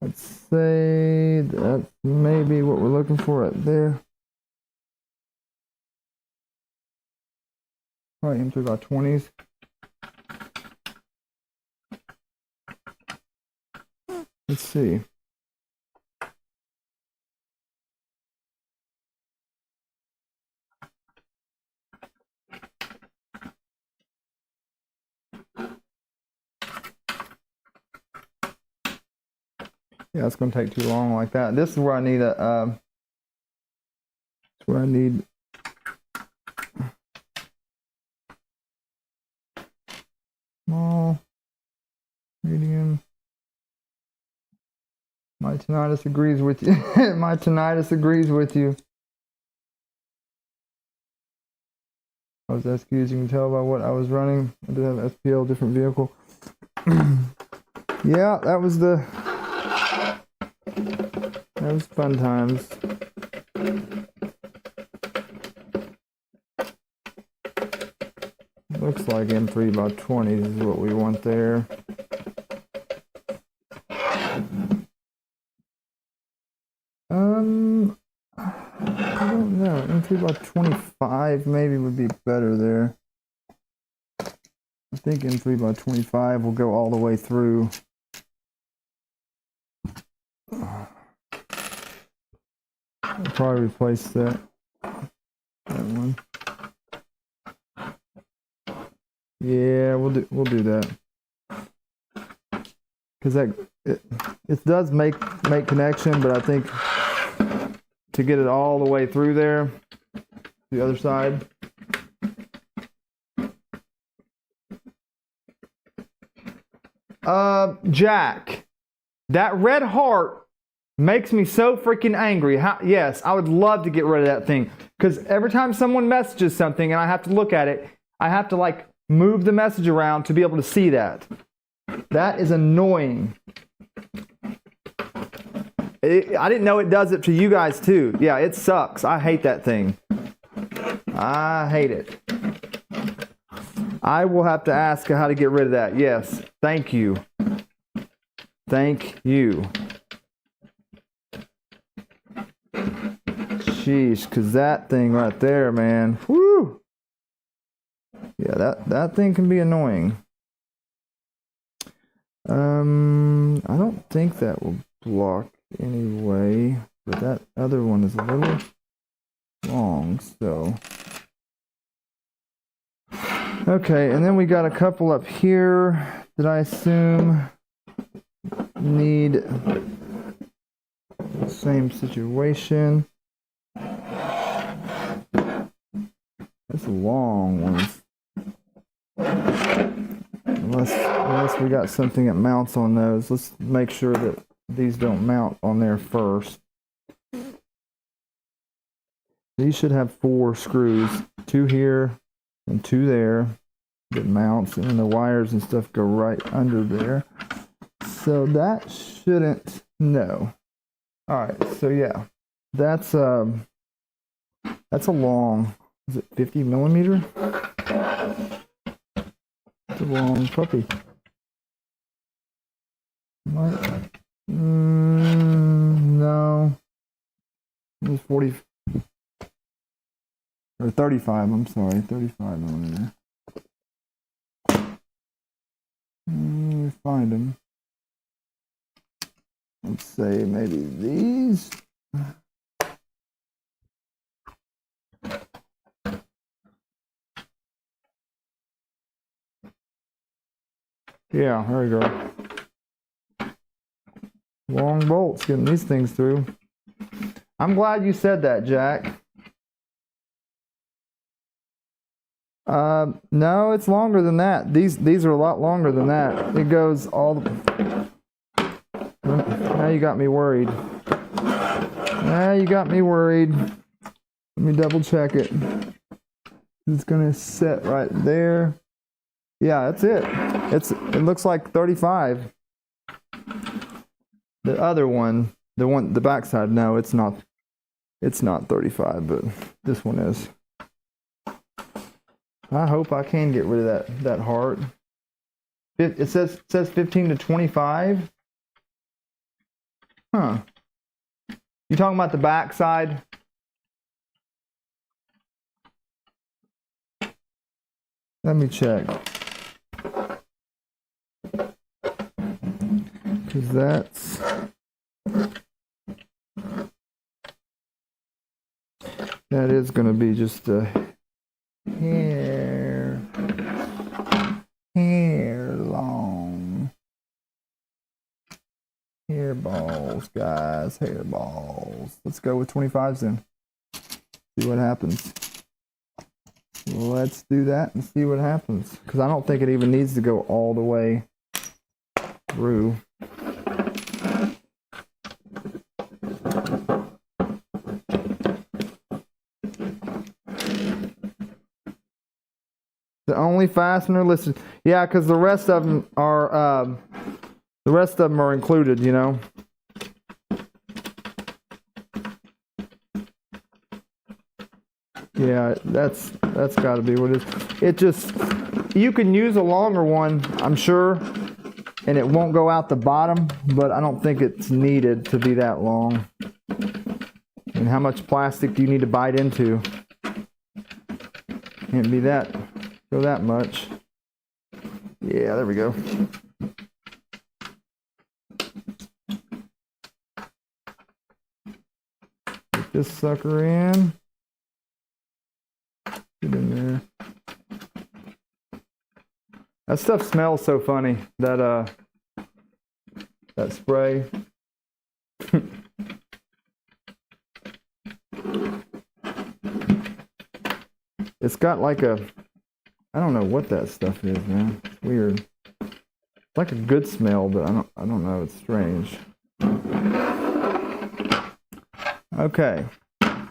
Let's say that's maybe what we're looking for right there. Probably M3x20s. Let's see. Yeah, it's going to take too long like that. This is where I need a. It's where I need. Small, medium. My tinnitus agrees with you. My tinnitus agrees with you. I was SQs, you can tell by what I was running. I did have SPL, different vehicle. Yeah, that was fun times. Looks like M3x20s is what we want there. I don't know. M3x25 maybe would be better there. I think M3x25 will go all the way through. I'll probably replace that one. Yeah, we'll do that. Because it does make connection, but I think to get it all the way through there, the other side. Jack, that red heart makes me so freaking angry. Yes, I would love to get rid of that thing. Because every time someone messages something and I have to look at it, I have to like move the message around to be able to see that. That is annoying. I didn't know it does it to you guys too. Yeah, it sucks. I hate that thing. I hate it. I will have to ask how to get rid of that. Yes. Thank you. Thank you. Sheesh, because that thing right there, man. Whoo! Yeah, that thing can be annoying. I don't think that will block anyway, but that other one is a little long, so. Okay, and then we got a couple up here that I assume need the same situation. That's long ones. Unless we got something that mounts on those. Let's make sure that these don't mount on there first. These should have 4 screws, 2 here and 2 there that mounts, and then the wires and stuff go right under there. So that shouldn't, no. All right, so yeah, that's a long, is it 50 millimeter? It's a long puppy. No, it was 40 or 35. I'm sorry, 35 millimeter. Let me find them. Let's say maybe these. Yeah, there we go. Long bolts getting these things through. I'm glad you said that, Jack. No, it's longer than that. These are a lot longer than that. It goes all the... Now you got me worried. Now you got me worried. Let me double check it. It's gonna set right there. Yeah, that's it. It looks like 35. The other one, the backside, no, it's not 35, but this one is. I hope I can get rid of that heart. It says 15 to 25. Huh. You talking about the backside? Let me check. Because that is going to be just a hair long. Hair balls, guys, hair balls. Let's go with 25s then. See what happens. Let's do that and see what happens. Because I don't think it even needs to go all the way through. The only fastener listed, yeah, because the rest of them are included, you know. Yeah, that's got to be what it is. It just, you can use a longer one, I'm sure, and it won't go out the bottom, but I don't think it's needed to be that long. And how much plastic do you need to bite into? Can't be that. Go that much. Yeah, there we go. Put this sucker in. Get in there. That stuff smells so funny. That spray. It's got like a, I don't know what that stuff is, man. It's weird. It's like a good smell, but I don't know. It's strange. Okay. I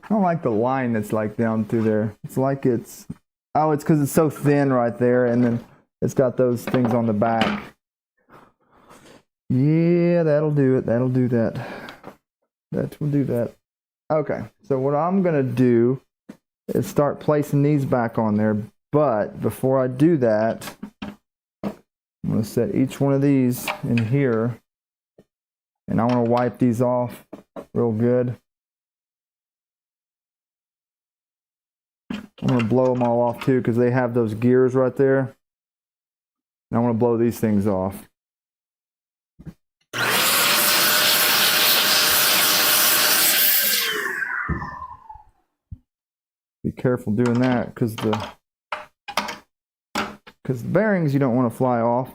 don't like the line that's like down through there. It's like it's because it's so thin right there, and then it's got those things on the back. Yeah, that'll do it. That'll do that. That will do that. Okay, so what I'm gonna do is start placing these back on there. But before I do that, I'm going to set each one of these in here, and I want to wipe these off real good. I'm going to blow them all off too, because they have those gears right there. And I want to blow these things off. Be careful doing that, because the bearings you don't want to fly off.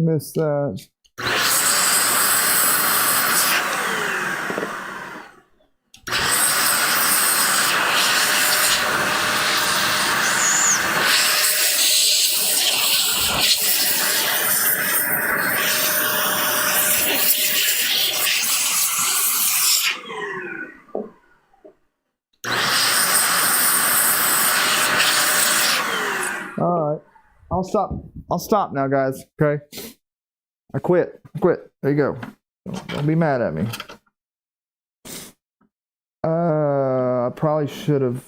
missed that. All right, I'll stop now, guys. Okay, I quit. There you go. Don't be mad at me. I probably should have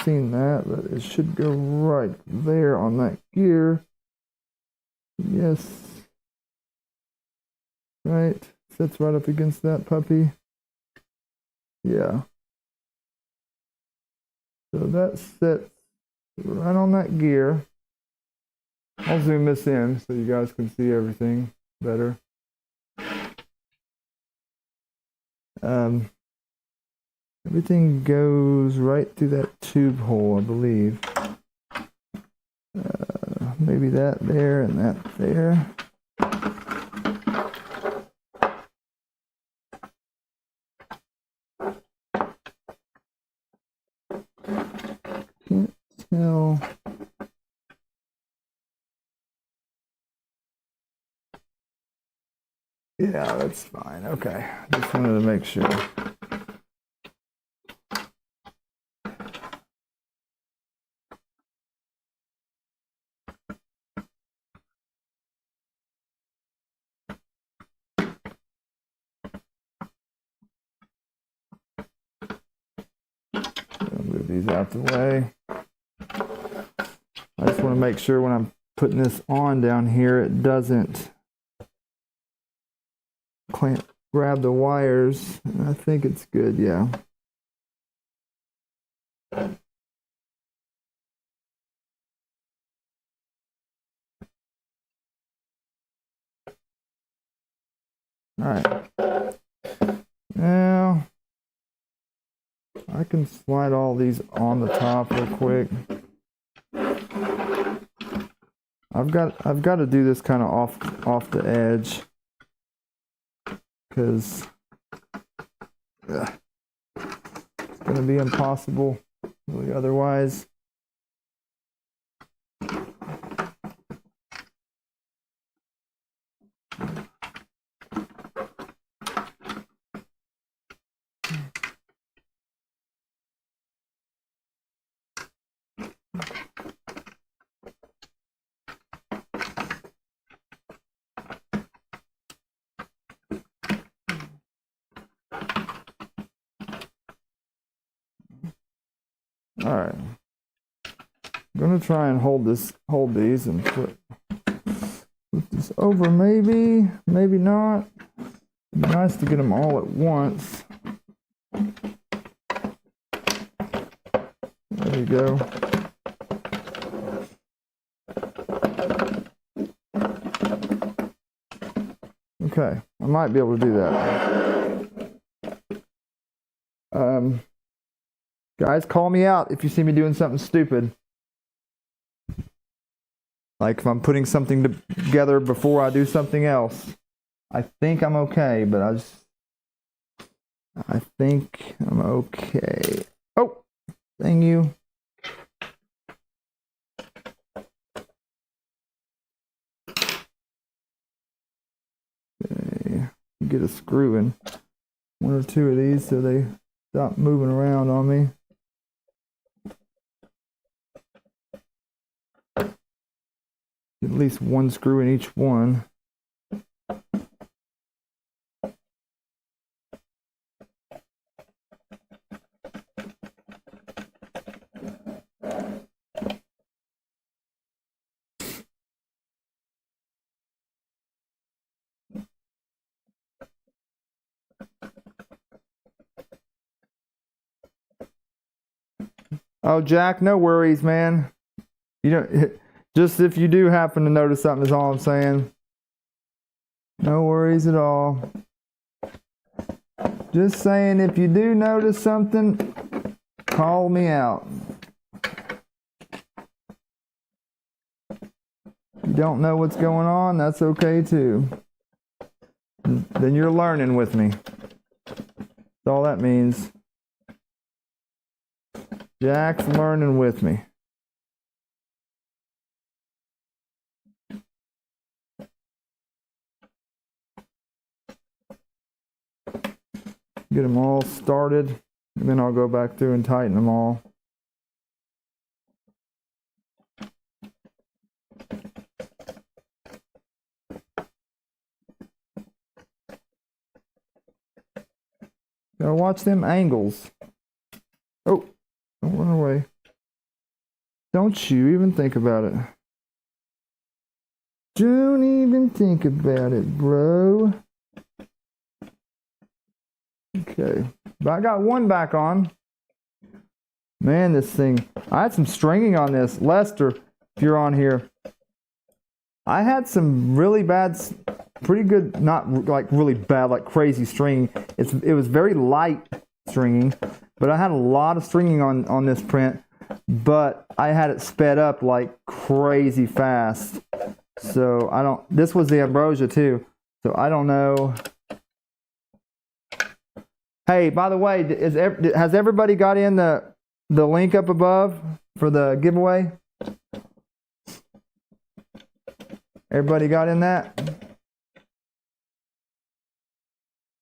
seen that, but it should go right there on that gear. Yes. Right. Sits right up against that puppy. Yeah. So that sits right on that gear. I'll zoom this in so you guys can see everything better. Everything goes right through that tube hole, I believe. Maybe that there and that there. Can't tell. Yeah, that's fine. Okay, just wanted to make sure. Move these out the way. I just want to make sure when I'm putting this on down here, it doesn't grab the wires. I think it's good, yeah. All right. Now I can slide all these on the top real quick. I've got to do this kind of off the edge because it's going to be impossible really otherwise. All right, I'm gonna try and hold these and put this over. Maybe not. It'd be nice to get them all at once. There you go. Okay, I might be able to do that. Guys, call me out if you see me doing something stupid. Like if I'm putting something together before I do something else. I think I'm okay, but I think I'm okay. Oh, dang you. Okay, get a screw in one or two of these so they stop moving around on me. At least one screw in each one. Oh, Jack, no worries, man. You know, just if you do happen to notice something is all I'm saying. No worries at all. Just saying, if you do notice something, call me out. you don't know what's going on, that's okay too. Then you're learning with me. That's all that means. Jack's learning with me. Get them all started, and then I'll go back through and tighten them all. Gotta watch them angles. Oh, don't run away. Don't you even think about it. Don't even think about it, bro. Okay, but I got one back on. Man, this thing. I had some stringing on this. Lester, if you're on here. I had some really bad, pretty good, not like really bad, like crazy stringing. It was very light stringing, but I had a lot of stringing on this print, but I had it sped up like crazy fast. So this was the ambrosia too. So I don't know. Hey, by the way, has everybody got in the link up above for the giveaway? Everybody got in that?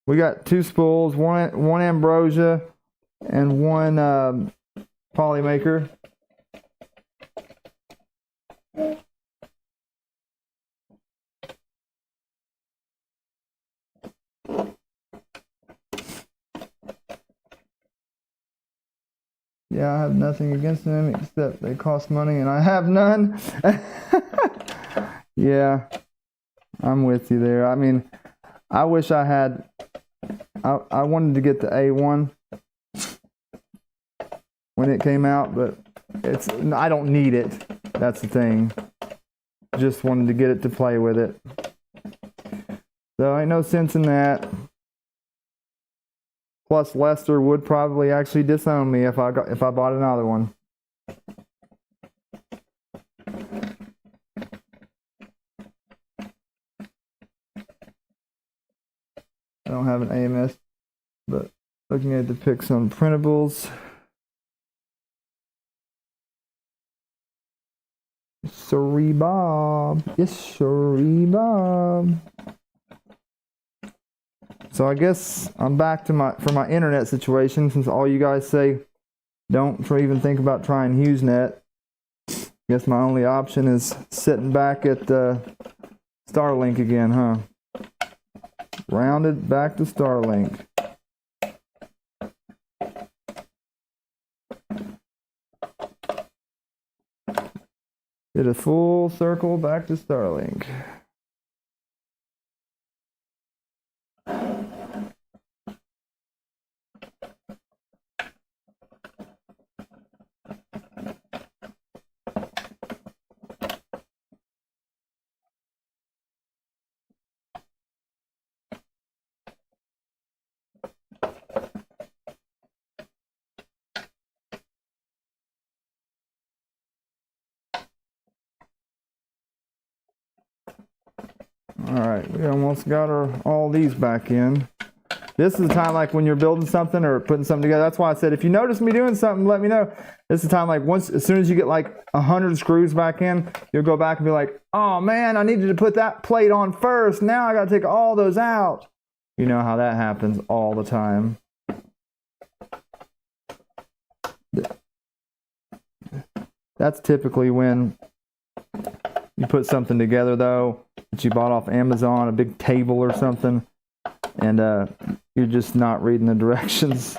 We got 2 spools, one ambrosia, and one polymaker. Yeah, I have nothing against them except they cost money and I have none. Yeah, I'm with you there. I mean, I wish I had, I wanted to get the A1 when it came out, but I don't need it. That's the thing. Just wanted to get it to play with it. So ain't no sense in that. Plus, Lester would probably actually disown me if I bought another one. I don't have an AMS, but looking at the pics on printables. Sorry, Bob. Yes, sorry, Bob. So I guess I'm back to my internet situation, since all you guys say don't even think about trying HughesNet. Guess my only option is sitting back at Starlink again, huh? Rounded back to Starlink. Did a full circle back to Starlink. Alright, we almost got all these back in. This is the time, like when you're building something or putting something together. That's why I said, if you notice me doing something, let me know. This is the time, like as soon as you get like 100 screws back in, you'll go back and be like, oh man, I needed to put that plate on first. Now I gotta take all those out. You know how that happens all the time. That's typically when you put something together though, that you bought off Amazon, a big table or something, and you're just not reading the directions.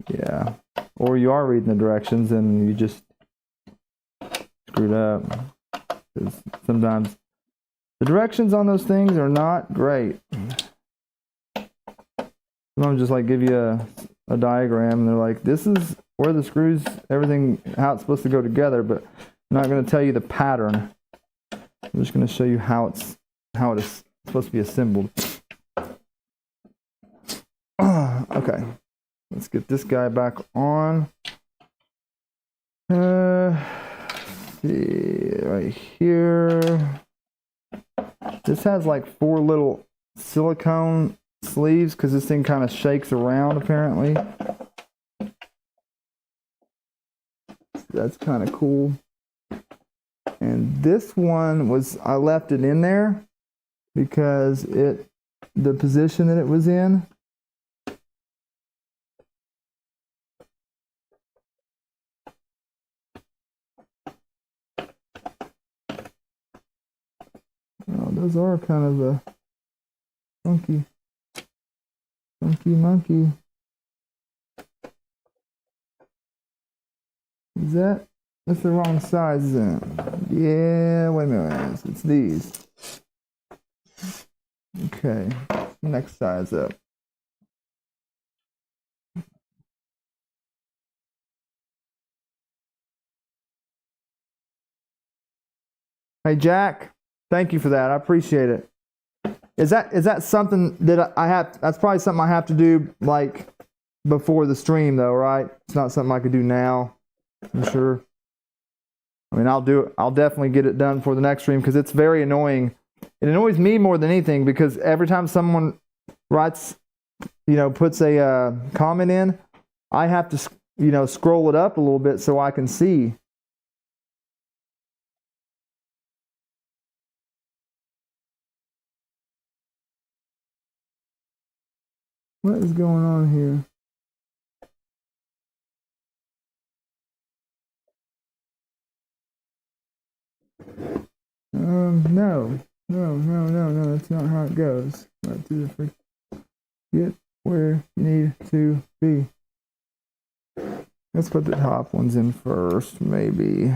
Yeah. Or you are reading the directions and you just screwed up. 'Cause sometimes the directions on those things are not great. Sometimes just like give you a diagram and they're like, this is where the screws, everything, how it's supposed to go together, but I'm not going to tell you the pattern. I'm just going to show you how it is supposed to be assembled. Okay, let's get this guy back on. See see, right here. This has like 4 little silicone sleeves because this thing kind of shakes around apparently. That's kind of cool. And this one was, I left it in there because the position that it was in. Oh, those are kind of a funky monkey. That's the wrong size then. Yeah, wait a minute. It's these. Okay, next size up. Hey Jack, thank you for that. I appreciate it. Is that something that I have? That's probably something I have to do like before the stream, though, right? It's not something I could do now. I'm sure. I mean, I'll definitely get it done for the next stream because it's very annoying. It annoys me more than anything because every time someone writes, puts a comment in, I have to, scroll it up a little bit so I can see. What is going on here? No, that's not how it goes. Right to the freak. Get where you need to be. Let's put the top ones in first, maybe.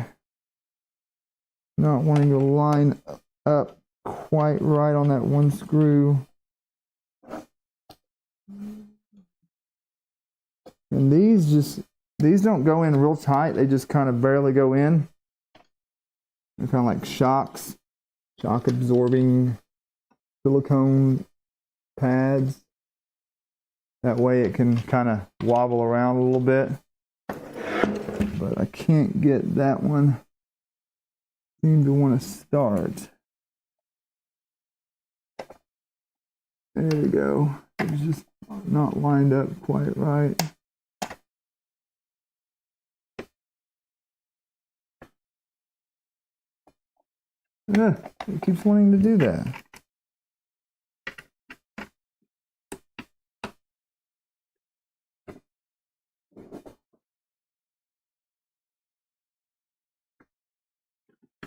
Not wanting to line up quite right on that one screw. And these don't go in real tight, they just kind of barely go in. They're kind of like shock absorbing silicone pads. That way it can kind of wobble around a little bit. But I can't get that one. Seem to want to start. There we go. It's just not lined up quite right. Yeah, it keeps wanting to do that.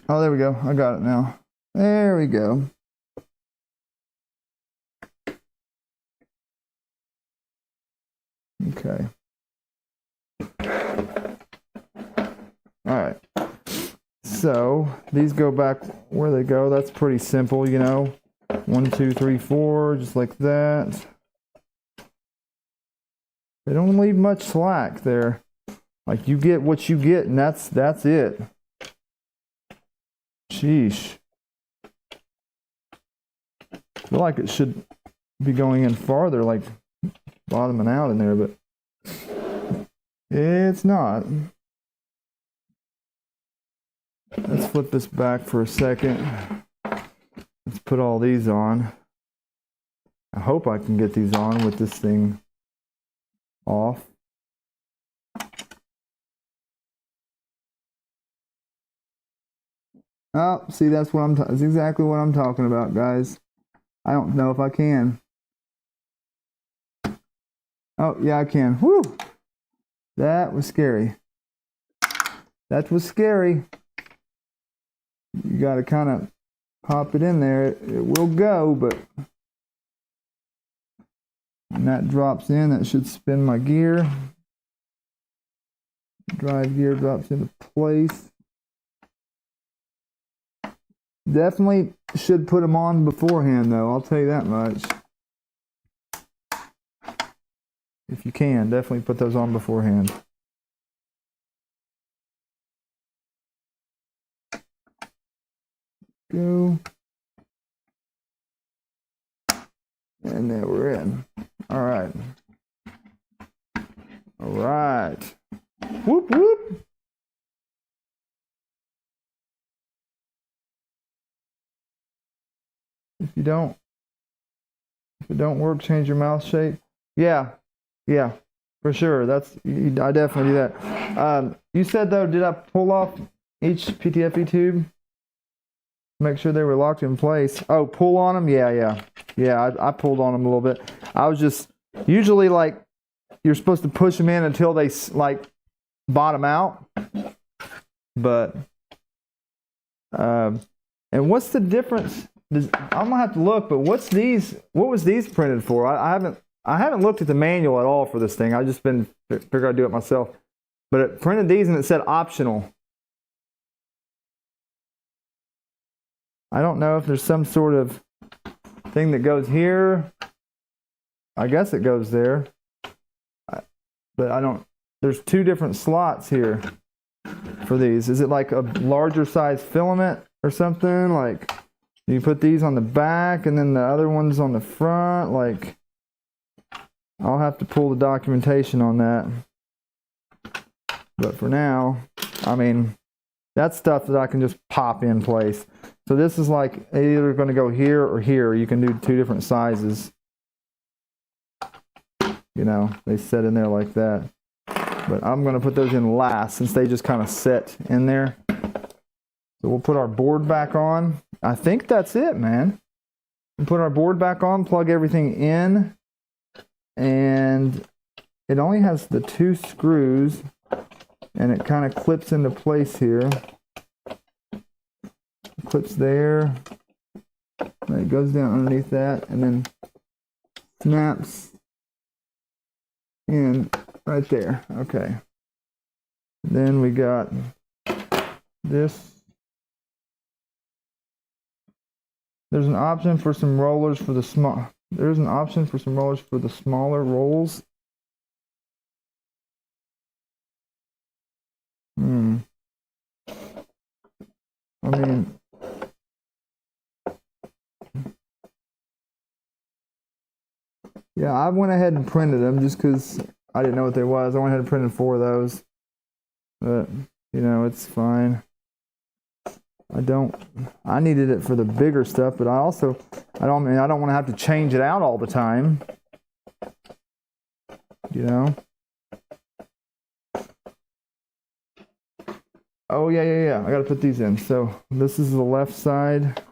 Oh, there we go. I got it now. There we go. Okay. All right. So these go back where they go. That's pretty simple, 1, 2, 3, 4, just like that. They don't leave much slack there. Like you get what you get, and that's it. Sheesh. I feel like it should be going in farther, like bottoming out in there, but it's not. Let's flip this back for a second. Let's put all these on. I hope I can get these on with this thing off. Oh, see, that's exactly what I'm talking about, guys. I don't know if I can. Oh, yeah, I can. Whew! That was scary. That was scary. You got to kind of pop it in there. It will go, but when that drops in, that should spin my gear. Drive gear drops into place. Definitely should put them on beforehand, though. I'll tell you that much. If you can, definitely put those on beforehand. Go. And there we're in. All right. All right. Whoop, whoop. If it don't work, change your mouth shape. Yeah, for sure. I definitely do that. You said though, did I pull off each PTFE tube? Make sure they were locked in place. Oh, pull on them? Yeah. I pulled on them a little bit. I was just usually like you're supposed to push them in until they like bottom out. But and what's the difference? I'm gonna have to look. But what was these printed for? I haven't looked at the manual at all for this thing. I just figured I'd do it myself. But it printed these and it said optional. I don't know if there's some sort of thing that goes here. I guess it goes there. But I don't. There's two different slots here for these. Is it like a larger size filament or something? Like you put these on the back and then the other ones on the front? Like I'll have to pull the documentation on that. But for now, I mean, that's stuff that I can just pop in place. So this is like either going to go here or here. You can do two different sizes. You know, they set in there like that. But I'm going to put those in last since they just kind of set in there. So we'll put our board back on. I think that's it, man. We'll put our board back on, plug everything in. And it only has the 2 screws. And it kind of clips into place here. Clips there, and it goes down underneath that and then snaps in right there. Okay, then we got this. There's an option for some rollers for the smaller rolls. I mean, yeah, I went ahead and printed them just because I didn't know what they was. I went ahead and printed 4 of those. But, you know, it's fine. I needed it for the bigger stuff, but I don't want to have to change it out all the time. You know? Oh, yeah. I got to put these in. So this is the left side.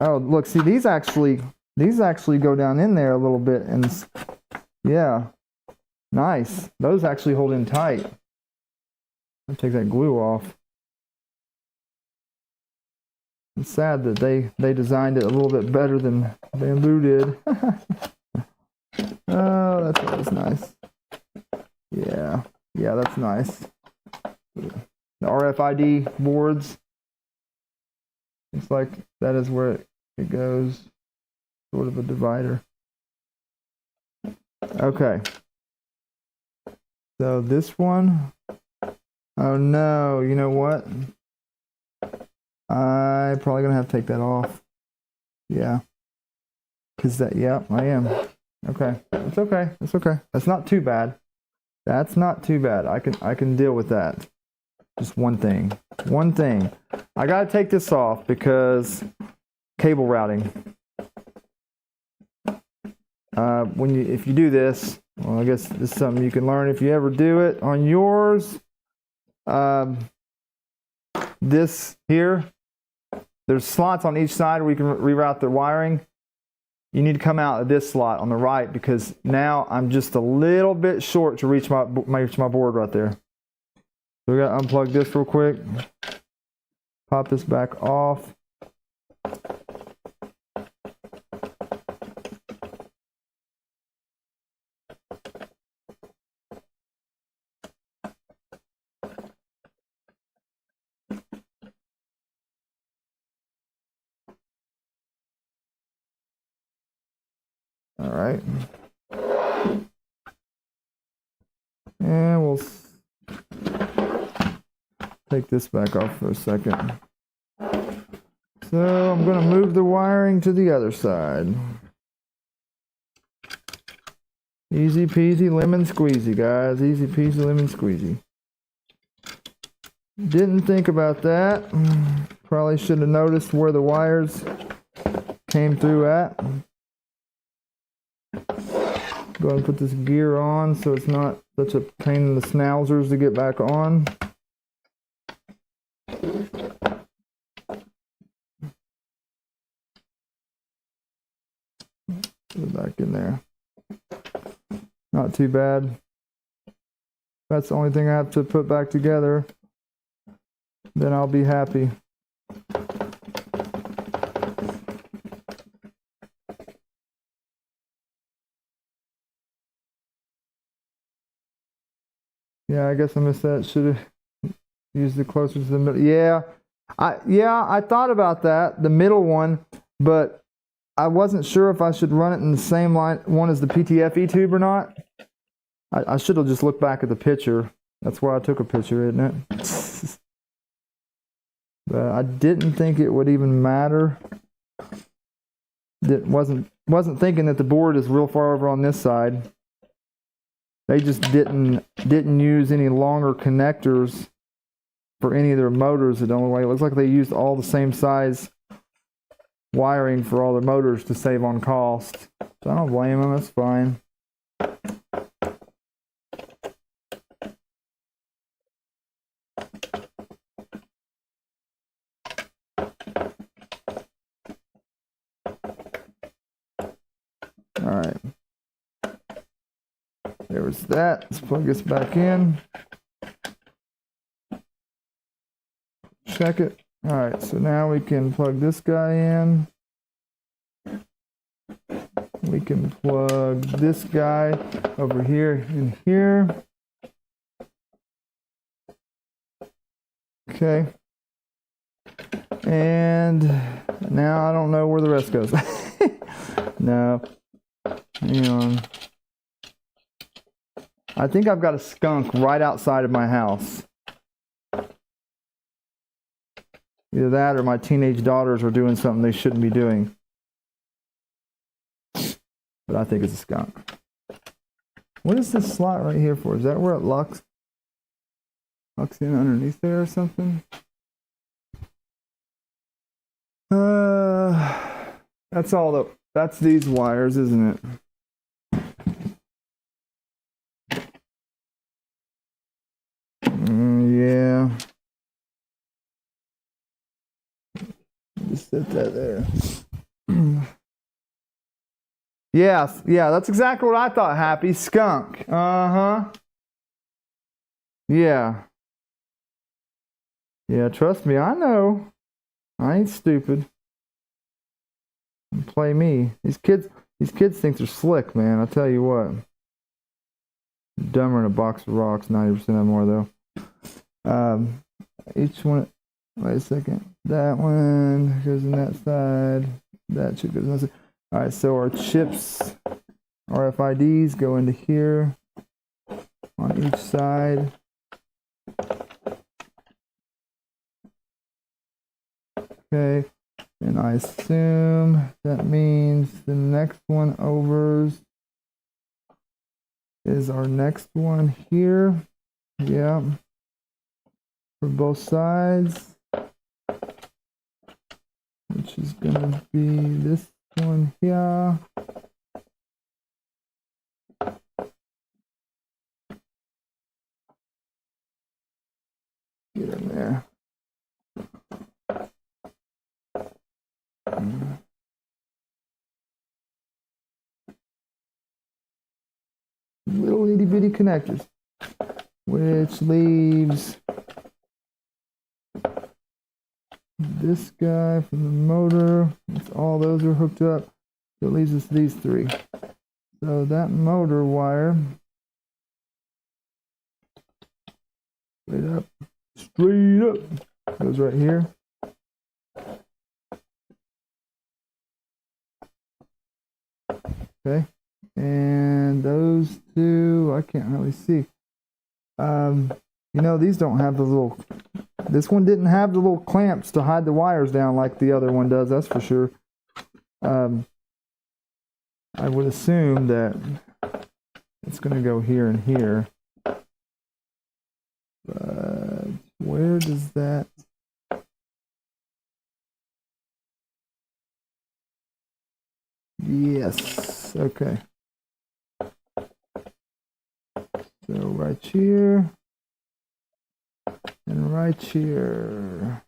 Oh, look, see, these actually go down in there a little bit. And yeah, nice. Those actually hold in tight. I'll take that glue off. It's sad that they designed it a little bit better than Bambu did. Oh, that's always nice. Yeah, that's nice. The RFID boards. It's like that is where it goes. Sort of a divider. Okay. So this one. Oh no, you know what? I'm probably gonna have to take that off. Yeah. I am. Okay. It's okay. It's okay. That's not too bad. That's not too bad. I can deal with that. Just one thing. I gotta take this off because cable routing. If you do this, well, I guess this is something you can learn if you ever do it on yours. This here, there's slots on each side where you can reroute the wiring. You need to come out of this slot on the right because now I'm just a little bit short to reach my board right there. So we got to unplug this real quick. Pop this back off. All right. And we'll take this back off for a second. So I'm going to move the wiring to the other side. Easy peasy lemon squeezy, guys. Easy peasy lemon squeezy. Didn't think about that. Probably should have noticed where the wires came through at. Go ahead and put this gear on so it's not such a pain in the schnauzers to get back on. Put it back in there. Not too bad. That's the only thing I have to put back together. Then I'll be happy. Yeah, I guess I missed that. Should have used it closer to the middle. Yeah, I thought about that, the middle one, but I wasn't sure if I should run it in the same one as the PTFE tube or not. I should have just looked back at the picture. That's why I took a picture, isn't it? But I didn't think it would even matter. Wasn't thinking that the board is real far over on this side. They just didn't use any longer connectors for any of their motors. The only way it looks like they used all the same size wiring for all their motors to save on cost. So I don't blame them. That's fine. All right. There's that. Let's plug this back in. Check it. All right, so now we can plug this guy in. We can plug this guy over here in here. Okay. And now I don't know where the rest goes. No. Hang on. I think I've got a skunk right outside of my house. Either that or my teenage daughters are doing something they shouldn't be doing. But I think it's a skunk. What is this slot right here for? Is that where it locks in underneath there or something? That's these wires, isn't it? Yeah. Just set that there. Yeah, that's exactly what I thought, Happy. Skunk. Uh-huh. Yeah. Yeah, trust me, I know. I ain't stupid. Play me. These kids think they're slick, man. I tell you what. Dumber than a box of rocks, 90% of them are, though. Each one, wait a second. That one goes in that side. That chip goes in that side. All right, so our chips, RFIDs go into here on each side. Okay, and I assume that means the next one over is our next one here. Yeah, for both sides, which is going to be this one here. Get in there. Little itty bitty connectors, which leaves this guy from the motor. It's all those are hooked up. So it leaves us these three. So that motor wire straight up goes right here. Okay, and those two I can't really see. You know, these don't have the little. This one didn't have the little clamps to hide the wires down like the other one does. That's for sure. I would assume that it's going to go here and here. But where does that Yes. Okay. So right here and right here.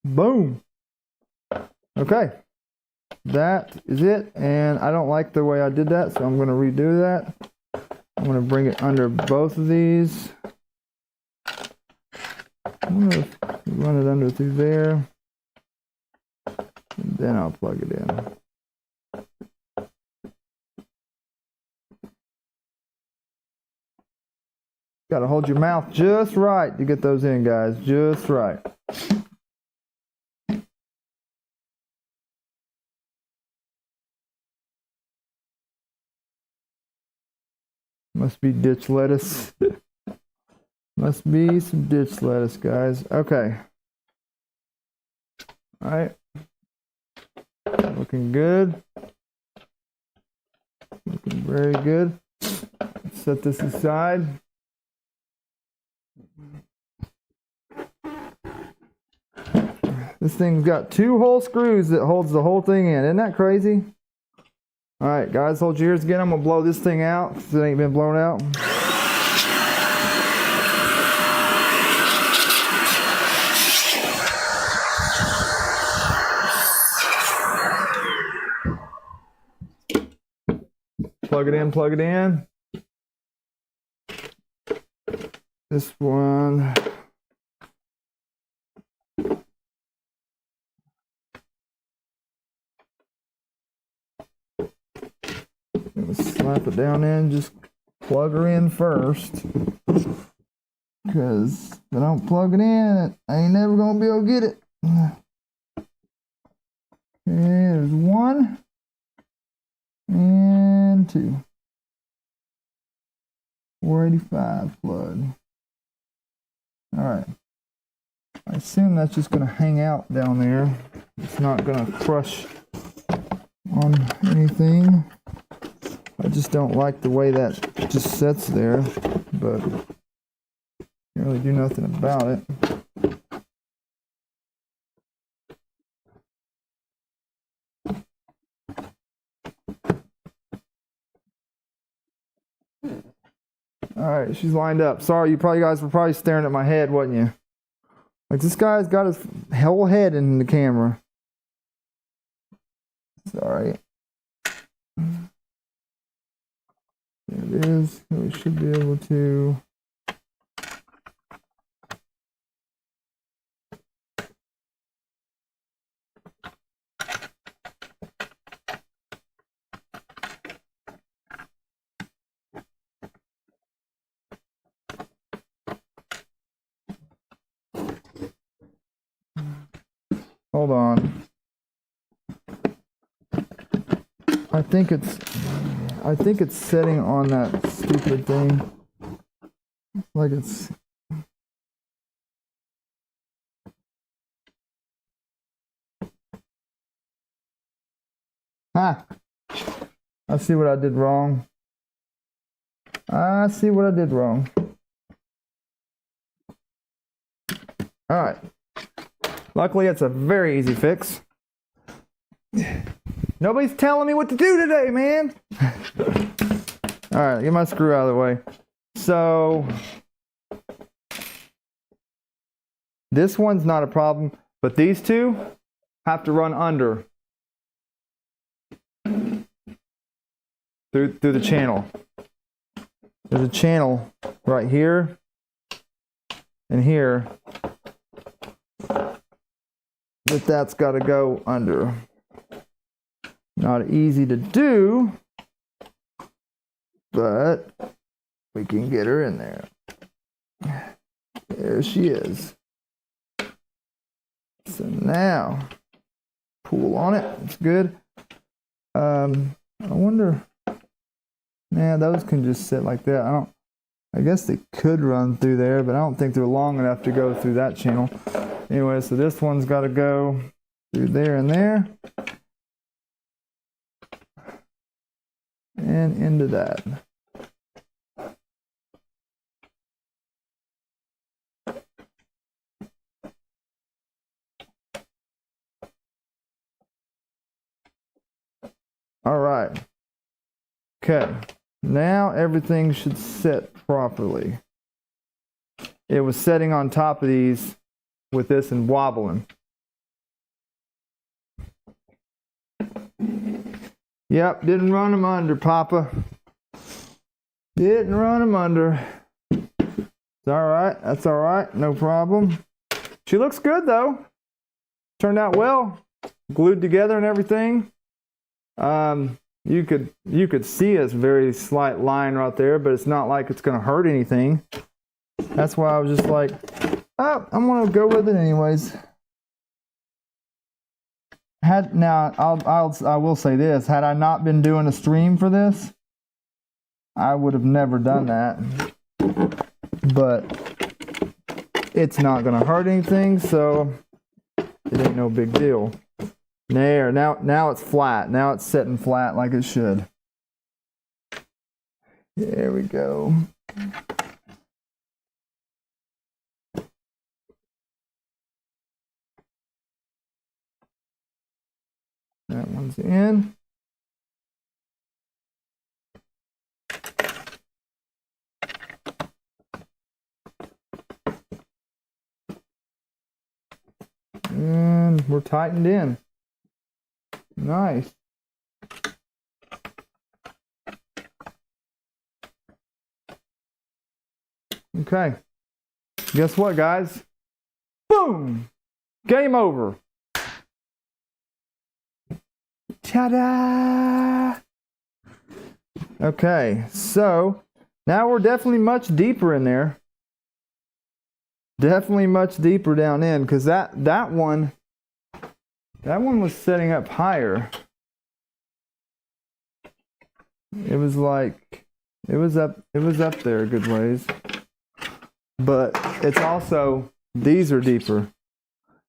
Boom. Okay. That is it. And I don't like the way I did that, so I'm going to redo that. I'm going to bring it under both of these. I'm going to run it under through there. And then I'll plug it in. Got to hold your mouth just right to get those in, guys. Just right. Must be ditch lettuce. Must be some ditch lettuce, guys. Okay. All right. Looking good. Looking very good. Let's set this aside. This thing's got 2 hole screws that holds the whole thing in. Isn't that crazy? All right, guys, hold your ears again. I'm gonna blow this thing out because it ain't been blown out. Plug it in, plug it in. This one. Slap it down in, just plug her in first. Because if I don't plug it in, I ain't never gonna be able to get it. Okay, there's 1 and 2. 485 plug. Alright. I assume that's just gonna hang out down there. It's not gonna crush on anything. I just don't like the way that just sits there, but can't really do nothing about it. All right, she's lined up. Sorry, you guys were probably staring at my head, wasn't you? Like, this guy's got his whole head in the camera. Sorry. There it is. We should be able to. Hold on. I think it's setting on that stupid thing. Like it's. Ah! I see what I did wrong. I see what I did wrong. Alright. Luckily, it's a very easy fix. Nobody's telling me what to do today, man. Alright, get my screw out of the way. So, this one's not a problem, but these two have to run under. Through the channel. There's a channel right here and here that's got to go under. Not easy to do, but we can get her in there. There she is. So now, pull on it. It's good. I wonder. Nah, those can just sit like that. I guess they could run through there, but I don't think they're long enough to go through that channel. Anyway, so this one's got to go through there and there. And into that. All right. Okay. Now everything should set properly. It was setting on top of these with this and wobbling. Yep, didn't run them under, Papa. Didn't run them under. It's all right. That's all right. No problem. She looks good though. Turned out well. Glued together and everything. You could see a very slight line right there, but it's not like it's gonna hurt anything. That's why I was just like, oh, I'm gonna go with it anyways. I will say this: had I not been doing a stream for this, I would have never done that. But it's not gonna hurt anything, so it ain't no big deal. There, now it's flat. Now it's sitting flat like it should. There we go. That one's in. And we're tightened in. Nice. Okay. Guess what, guys? Boom! Game over. Ta-da! Okay, so now we're definitely much deeper in there. Definitely much deeper down in, because that one was setting up higher. It was like it was up there a good ways. But it's also, these are deeper.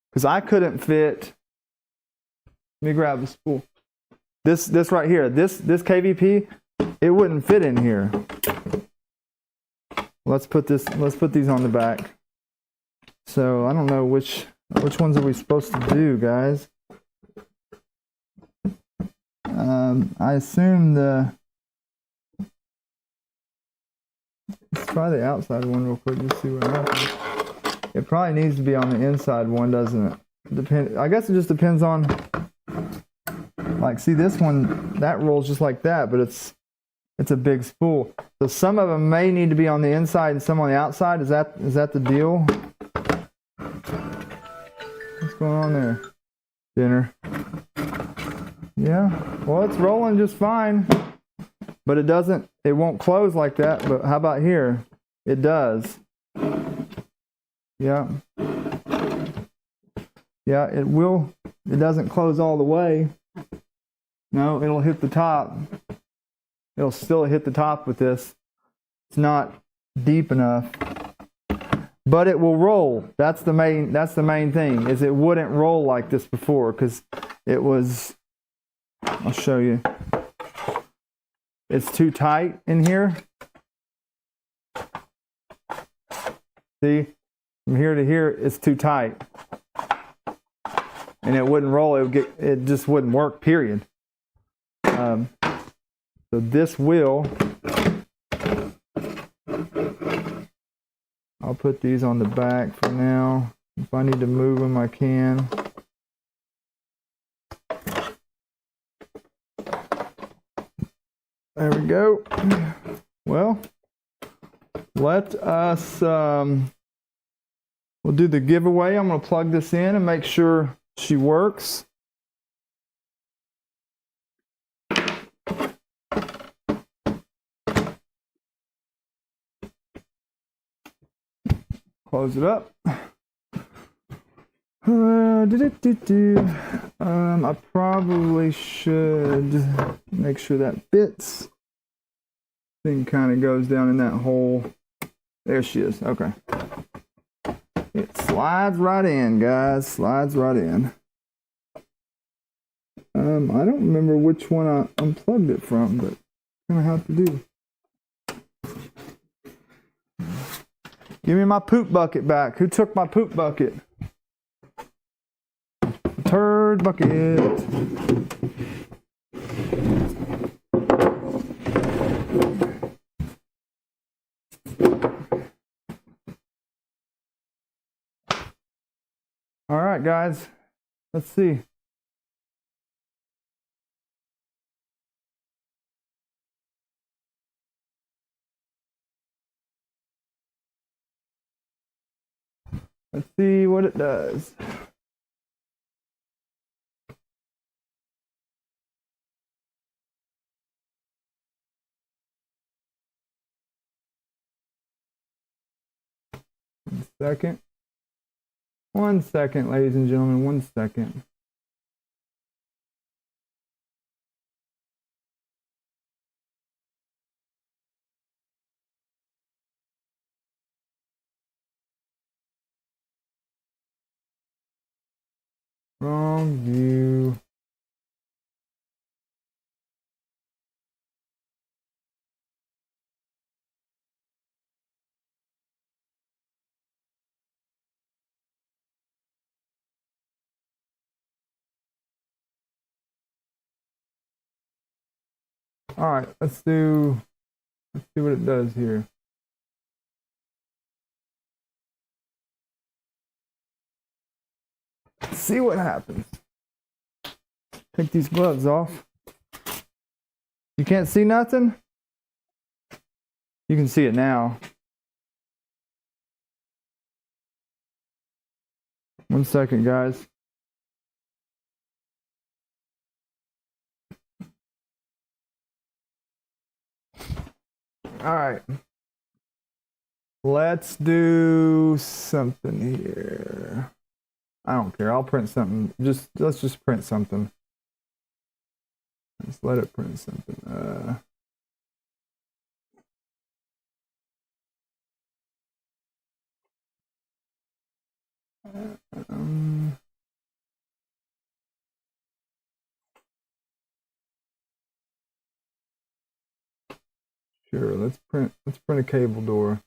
Because I couldn't fit. Let me grab the spool. This right here, this KVP, it wouldn't fit in here. Let's put these on the back. So I don't know which ones are we supposed to do, guys. I assume let's try the outside one real quick, just see what happens. It probably needs to be on the inside one, doesn't it? I guess it just depends on, like, see this one, that rolls just like that, but it's a big spool. So some of them may need to be on the inside and some on the outside. Is that the deal? What's going on there, Dinner? Yeah, well, it's rolling just fine, but it won't close like that. But how about here? It does. Yeah. Yeah, it will. It doesn't close all the way. No, it'll hit the top. It'll still hit the top with this. It's not deep enough. But it will roll. That's the main thing, is it wouldn't roll like this before, because it was, I'll show you. It's too tight in here. See, from here to here, it's too tight. And it wouldn't roll, it just wouldn't work, period. So this will, I'll put these on the back for now. If I need to move them, I can. There we go. Well, let us, we'll do the giveaway. I'm going to plug this in and make sure she works. Close it up. I probably should make sure that fits. Thing kind of goes down in that hole. There she is. Okay. It slides right in, guys. Slides right in. I don't remember which one I unplugged it from, but I'm gonna have to do. Give me my poop bucket back. Who took my poop bucket? Turd bucket. All right, guys. Let's see. Let's see what it does. Second. 1 second, ladies and gentlemen. 1 second. Wrong view. All right, let's see what it does here. Let's see what happens. Take these gloves off. You can't see nothing? You can see it now. 1 second, guys. All right. Let's do something here. I don't care. I'll print something. Let's just print something. Let's let it print something. Sure. Let's print a cable door.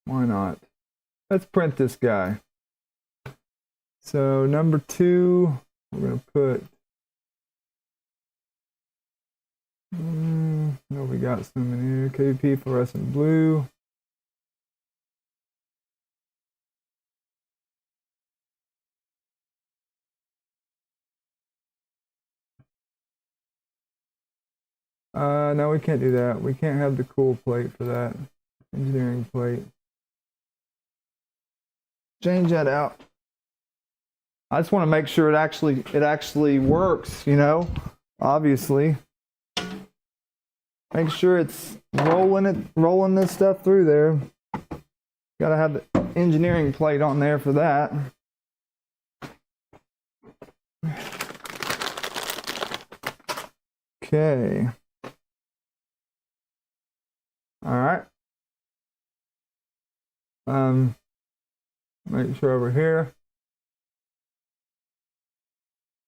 Why not? Let's print this guy. So number 2, we're gonna put. No, we got some in here. KVP fluorescent blue. No, we can't do that. We can't have the cool plate for that. Engineering plate. Change that out. I just want to make sure it actually works, you know, obviously. Make sure it's rolling this stuff through there. Gotta have the engineering plate on there for that. Okay. All right. Make sure over here.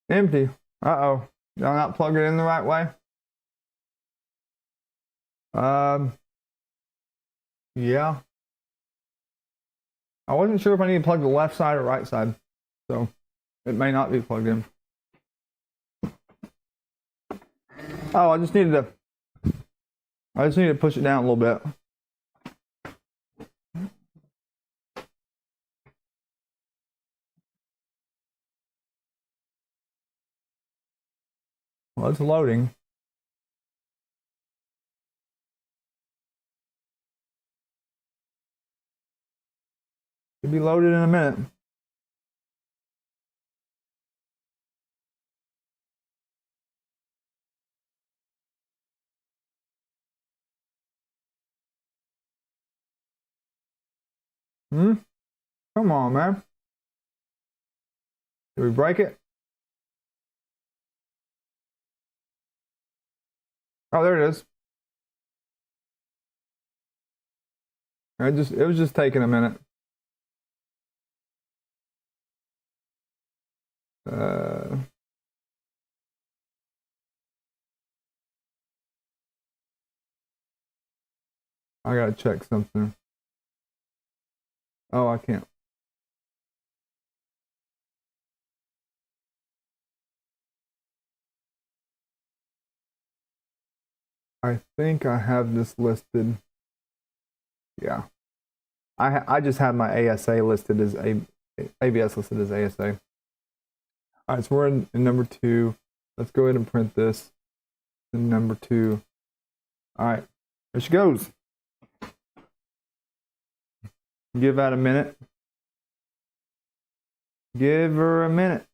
Empty. Uh-oh. Did I not plug it in the right way? Yeah. I wasn't sure if I need to plug the left side or right side, so it may not be plugged in. Oh, I just need to push it down a little bit. Well, it's loading. Should be loaded in a minute. Come on, man. Did we break it? Oh, there it is. It was just taking a minute. I gotta check something. Oh, I can't. I think I have this listed. Yeah. I just had my ASA listed as ABS listed as ASA. All right, so we're in number 2. Let's go ahead and print this in number 2. All right, there she goes. Give that a minute. Give her a minute.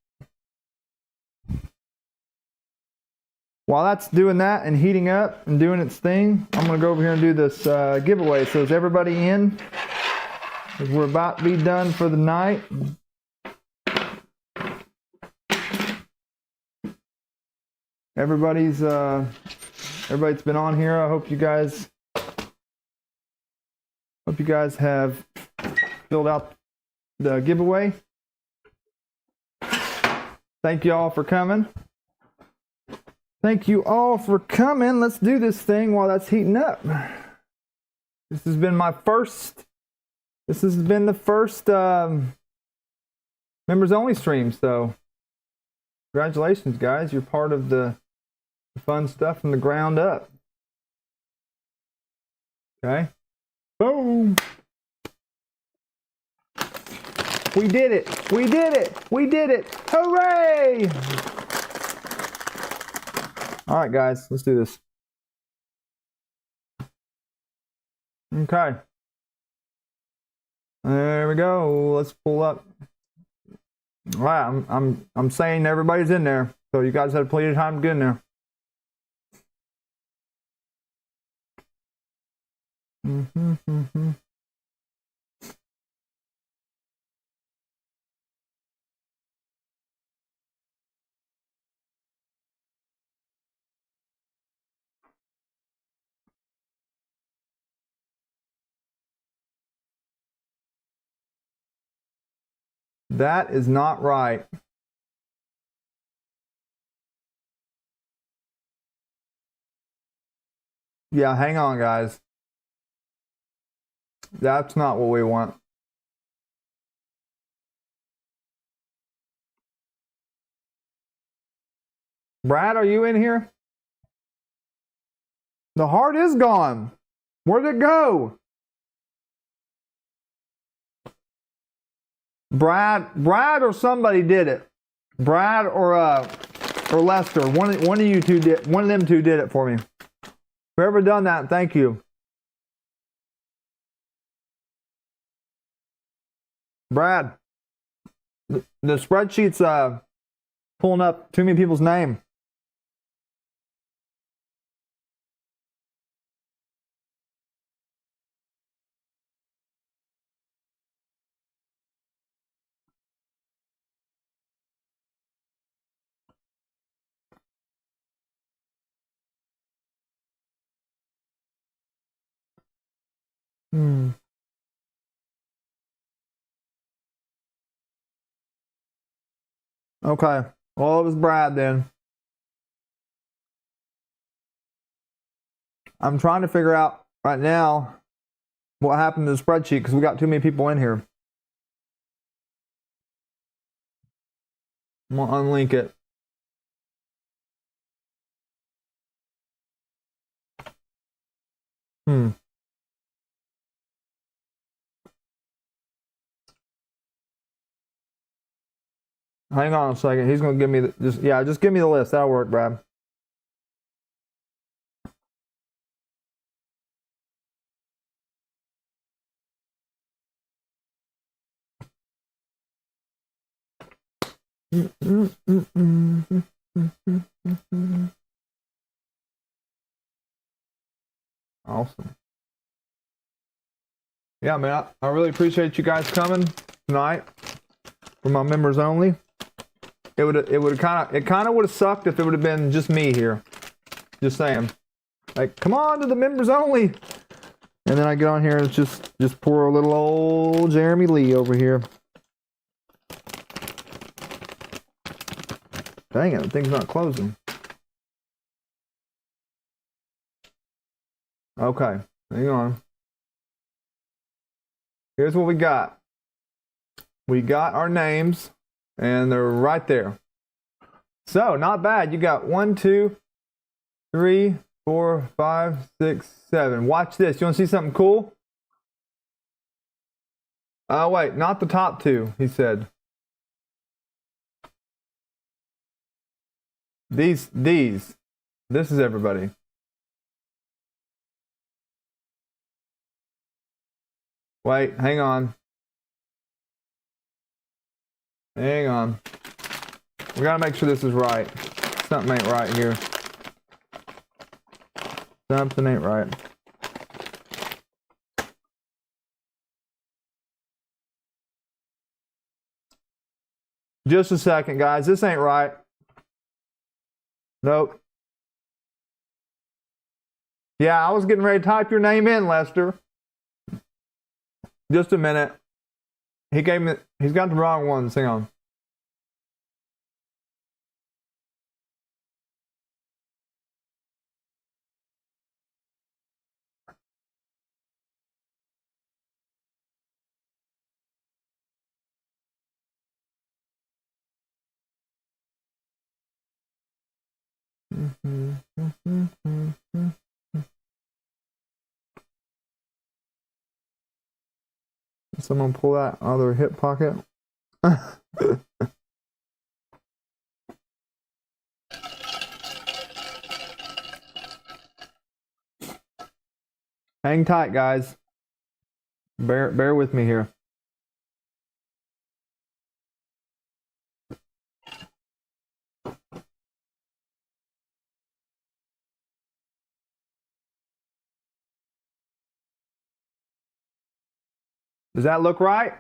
While that's doing that and heating up and doing its thing, I'm going to go over here and do this giveaway. So is everybody in? We're about to be done for the night. Everybody's been on here. I hope you guys have filled out the giveaway. Thank you all for coming. Thank you all for coming. Let's do this thing while that's heating up. This has been the first members only stream, so congratulations guys. You're part of the fun stuff from the ground up. Okay. Boom. We did it. We did it. We did it. Hooray! All right, guys, let's do this. Okay. There we go. Let's pull up. All right, I'm saying everybody's in there, so you guys have plenty of time to get in there. That is not right. Yeah, hang on, guys. That's not what we want. Brad, are you in here? The heart is gone. Where'd it go? Brad or somebody did it. Brad or Lester. One of you two did. One of them two did it for me. Whoever done that, thank you. Brad, the spreadsheet's pulling up too many people's name. Okay. Well, it was Brad then. I'm trying to figure out right now what happened to the spreadsheet because we got too many people in here. I'm going to unlink it. Hang on a second. He's going to give me just give me the list. That'll work, Brad. Awesome. Yeah, man, I really appreciate you guys coming tonight for my members only. It kind of would have sucked if it would have been just me here. Just saying. Like, come on to the members only. And then I get on here and just pour a little old Jeremy Lee over here. Dang it, the thing's not closing. Okay, hang on. Here's what we got. We got our names, and they're right there. So, not bad. You got 1, 2, 3, 4, 5, 6, 7. Watch this. You want to see something cool? Oh, wait, not the top two, he said. These. This is everybody. Wait, hang on. Hang on. We gotta make sure this is right. Something ain't right here. Something ain't right. Just a second, guys. This ain't right. Nope. Yeah, I was getting ready to type your name in, Lester. Just a minute. He's got the wrong ones. Hang on. Someone pull that out of their hip pocket. Hang tight, guys. Bear with me here. Does that look right?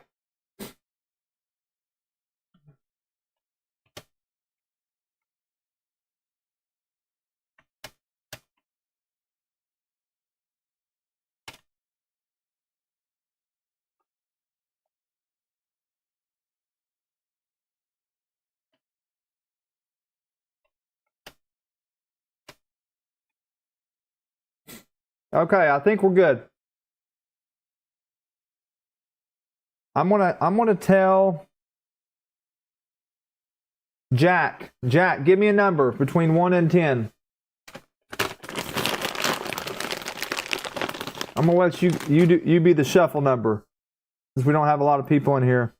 Okay, I think we're good. I'm gonna tell Jack. Jack, give me a number between 1 and 10. I'm gonna let you be the shuffle number, since we don't have a lot of people in here.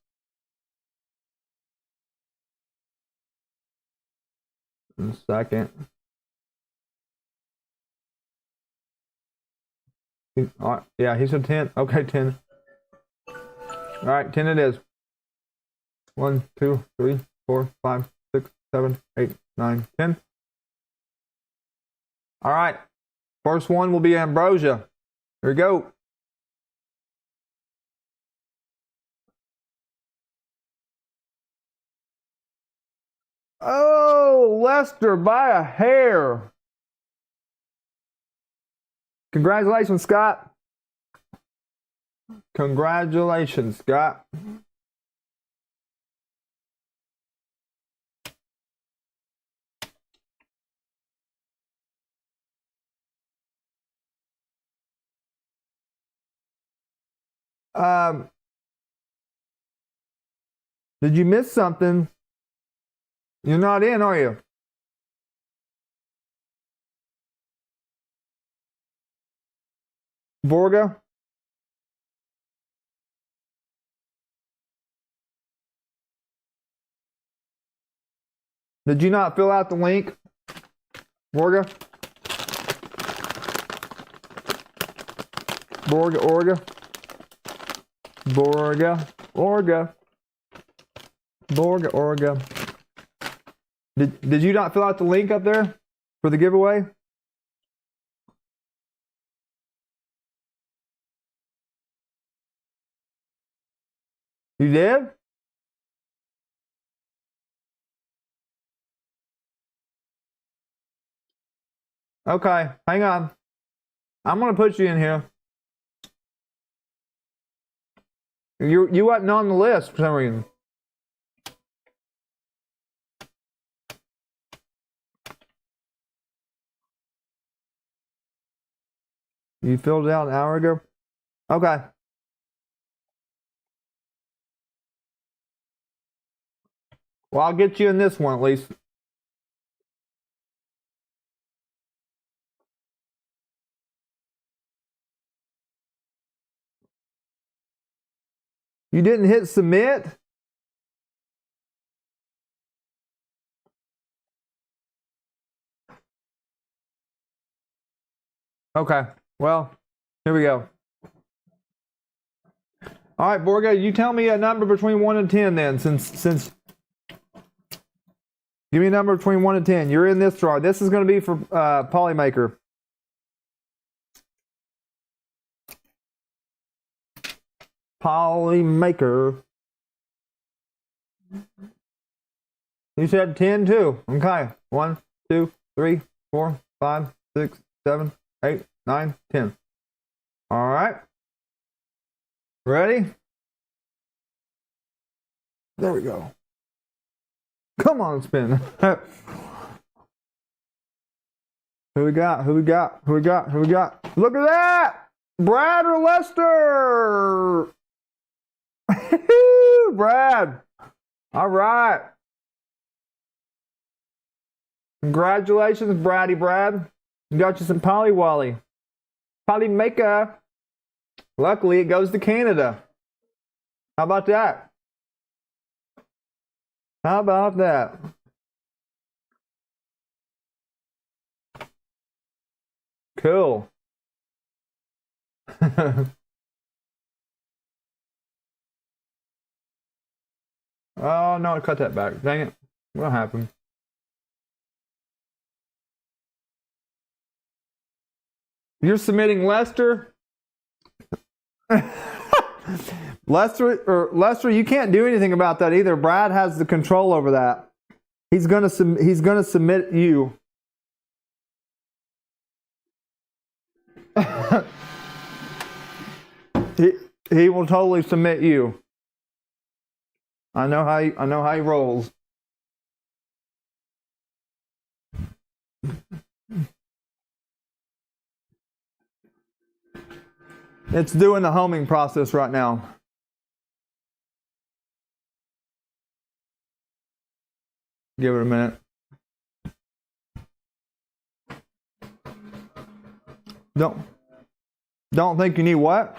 In a second. All right, yeah, he said 10. Okay, 10. All right, 10 it is. 1, 2, 3, 4, 5, 6, 7, 8, 9, 10. All right. First one will be ambrosia. Here we go. Oh, Lester, by a hair. Congratulations, Scott. Congratulations, Scott. Did you miss something? You're not in, are you? Borga? Did you not fill out the link? Borga? Borga. Did you not fill out the link up there for the giveaway? You did? Okay, hang on. I'm gonna put you in here. You wasn't on the list for some reason. You filled it out an hour ago? Okay. Well, I'll get you in this one at least. You didn't hit submit? Okay, well, here we go. All right, Borga, you tell me a number between 1 and 10 then, since give me a number between 1 and 10. You're in this drawer. This is going to be for Polymaker. Polymaker. You said 10 too. Okay. 1, 2, 3, 4, 5, 6, 7, 8, 9, 10. All right. Ready? There we go. Come on, spin. Who we got? Who we got? Who we got? Who we got? Look at that! Brad or Lester? Brad. All right. Congratulations, Brad. You got you some Polywally. Polymaker. Luckily, it goes to Canada. How about that? How about that? Cool. Oh, no, I cut that back. Dang it. What happened? You're submitting Lester? Lester, you can't do anything about that either. Brad has the control over that. He's gonna submit you. he will totally submit you. I know how he rolls. It's doing the homing process right now. Give it a minute. Don't think you need what?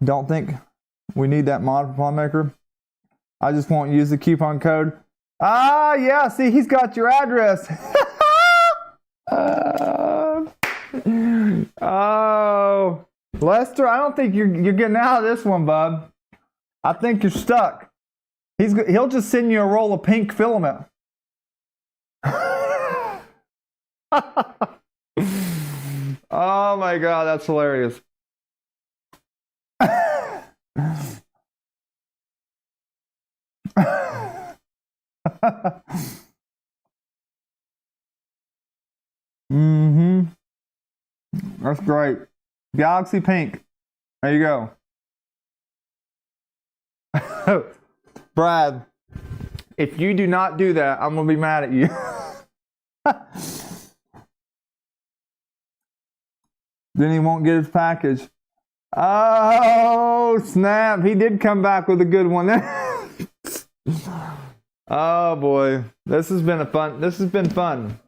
Don't think we need that mod for Polymaker. I just won't use the coupon code. Ah, yeah, see, he's got your address. Oh, Lester, I don't think you're getting out of this one, bub. I think you're stuck. He'll just send you a roll of pink filament. Oh my God, that's hilarious. Mm-hmm. That's great. Galaxy pink. There you go. Brad, if you do not do that, I'm going to be mad at you. Then he won't get his package. Oh, snap. He did come back with a good one. Oh, boy. This has been fun. This has been fun.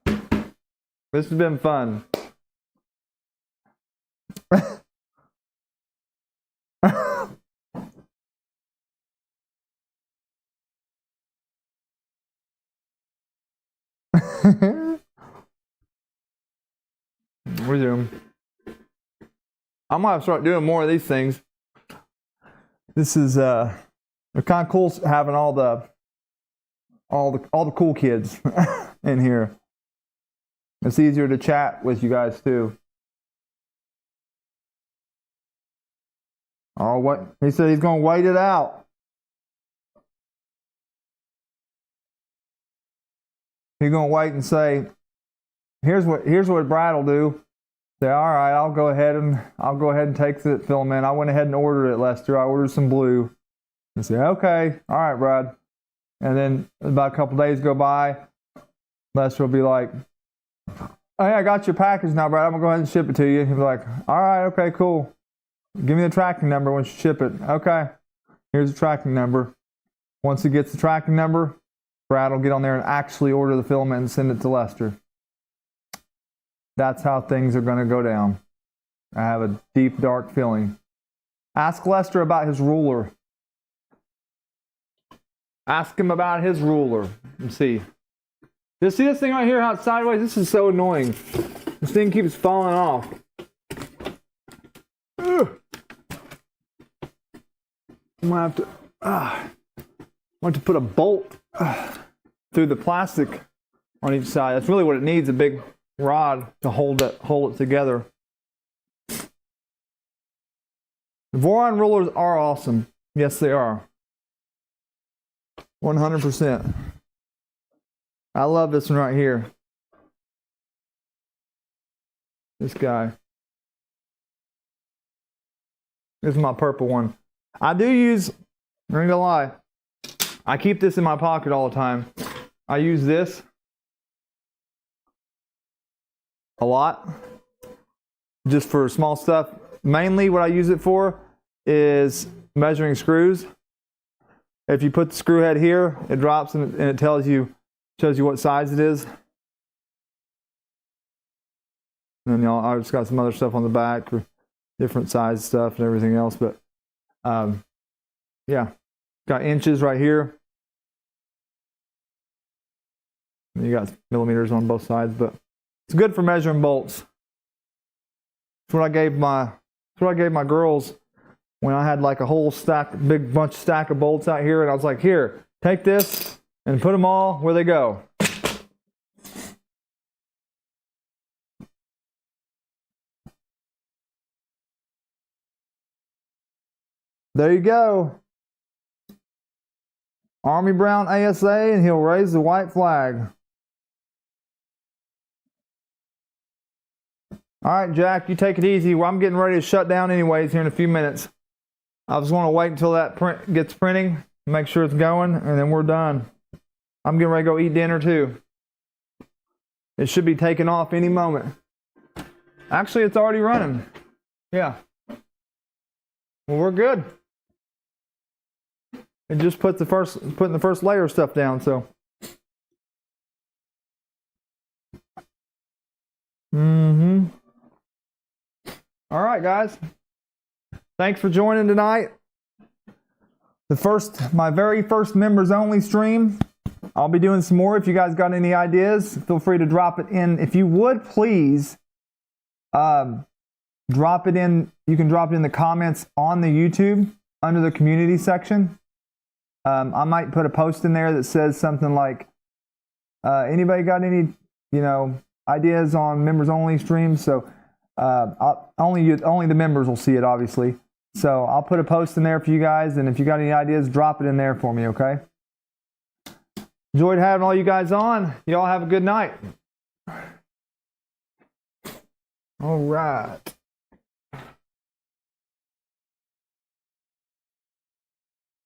Resume. I might start doing more of these things. This is they're kind of cool having all the cool kids in here. It's easier to chat with you guys too. Oh, what he said, he's gonna wait it out. He's gonna wait and say, here's what Brad will do. Say, all right, I'll go ahead and take the filament. I went ahead and ordered it, Lester. I ordered some blue. And say, okay, all right, Brad. And then about a couple days go by, Lester will be like, oh yeah, I got your package now, Brad. I'm gonna go ahead and ship it to you. He'll be like, all right, okay, cool. Give me the tracking number once you ship it. Okay, here's the tracking number. Once he gets the tracking number, Brad will get on there and actually order the filament and send it to Lester. That's how things are going to go down. I have a deep, dark feeling. Ask Lester about his ruler. Ask him about his ruler and see. You see this thing right here, how it's sideways? This is so annoying. This thing keeps falling off. Ugh. I'm gonna have to, I want to put a bolt through the plastic on each side. That's really what it needs, a big rod to hold it together. The Voron rulers are awesome. Yes, they are. 100%. I love this one right here. This guy. This is my purple one. I do use, I'm not gonna lie, I keep this in my pocket all the time. I use this a lot, just for small stuff. Mainly what I use it for is measuring screws. If you put the screw head here, it drops and it shows you what size it is. And then I've just got some other stuff on the back for different size stuff and everything else. But yeah, got inches right here. You got millimeters on both sides, but it's good for measuring bolts. That's what I gave my girls when I had like a whole big stack of bolts out here, and I was like, here, take this and put them all where they go. There you go. Army Brown ASA, and he'll raise the white flag. All right, Jack, you take it easy. Well, I'm getting ready to shut down anyways here in a few minutes. I just want to wait until that print gets printing, make sure it's going, and then we're done. I'm getting ready to go eat dinner too. It should be taking off any moment. Actually, it's already running. Yeah. Well, we're good. It just putting the first layer of stuff down, so. All right, guys. Thanks for joining tonight. My very first members only stream. I'll be doing some more. If you guys got any ideas, feel free to drop it in. If you would, please drop it in. You can drop it in the comments on the YouTube under the community section. I might put a post in there that says something like, anybody got any, ideas on members only streams? So only the members will see it, obviously. So I'll put a post in there for you guys, and if you got any ideas, drop it in there for me, okay? Enjoyed having all you guys on. Y'all have a good night. All right.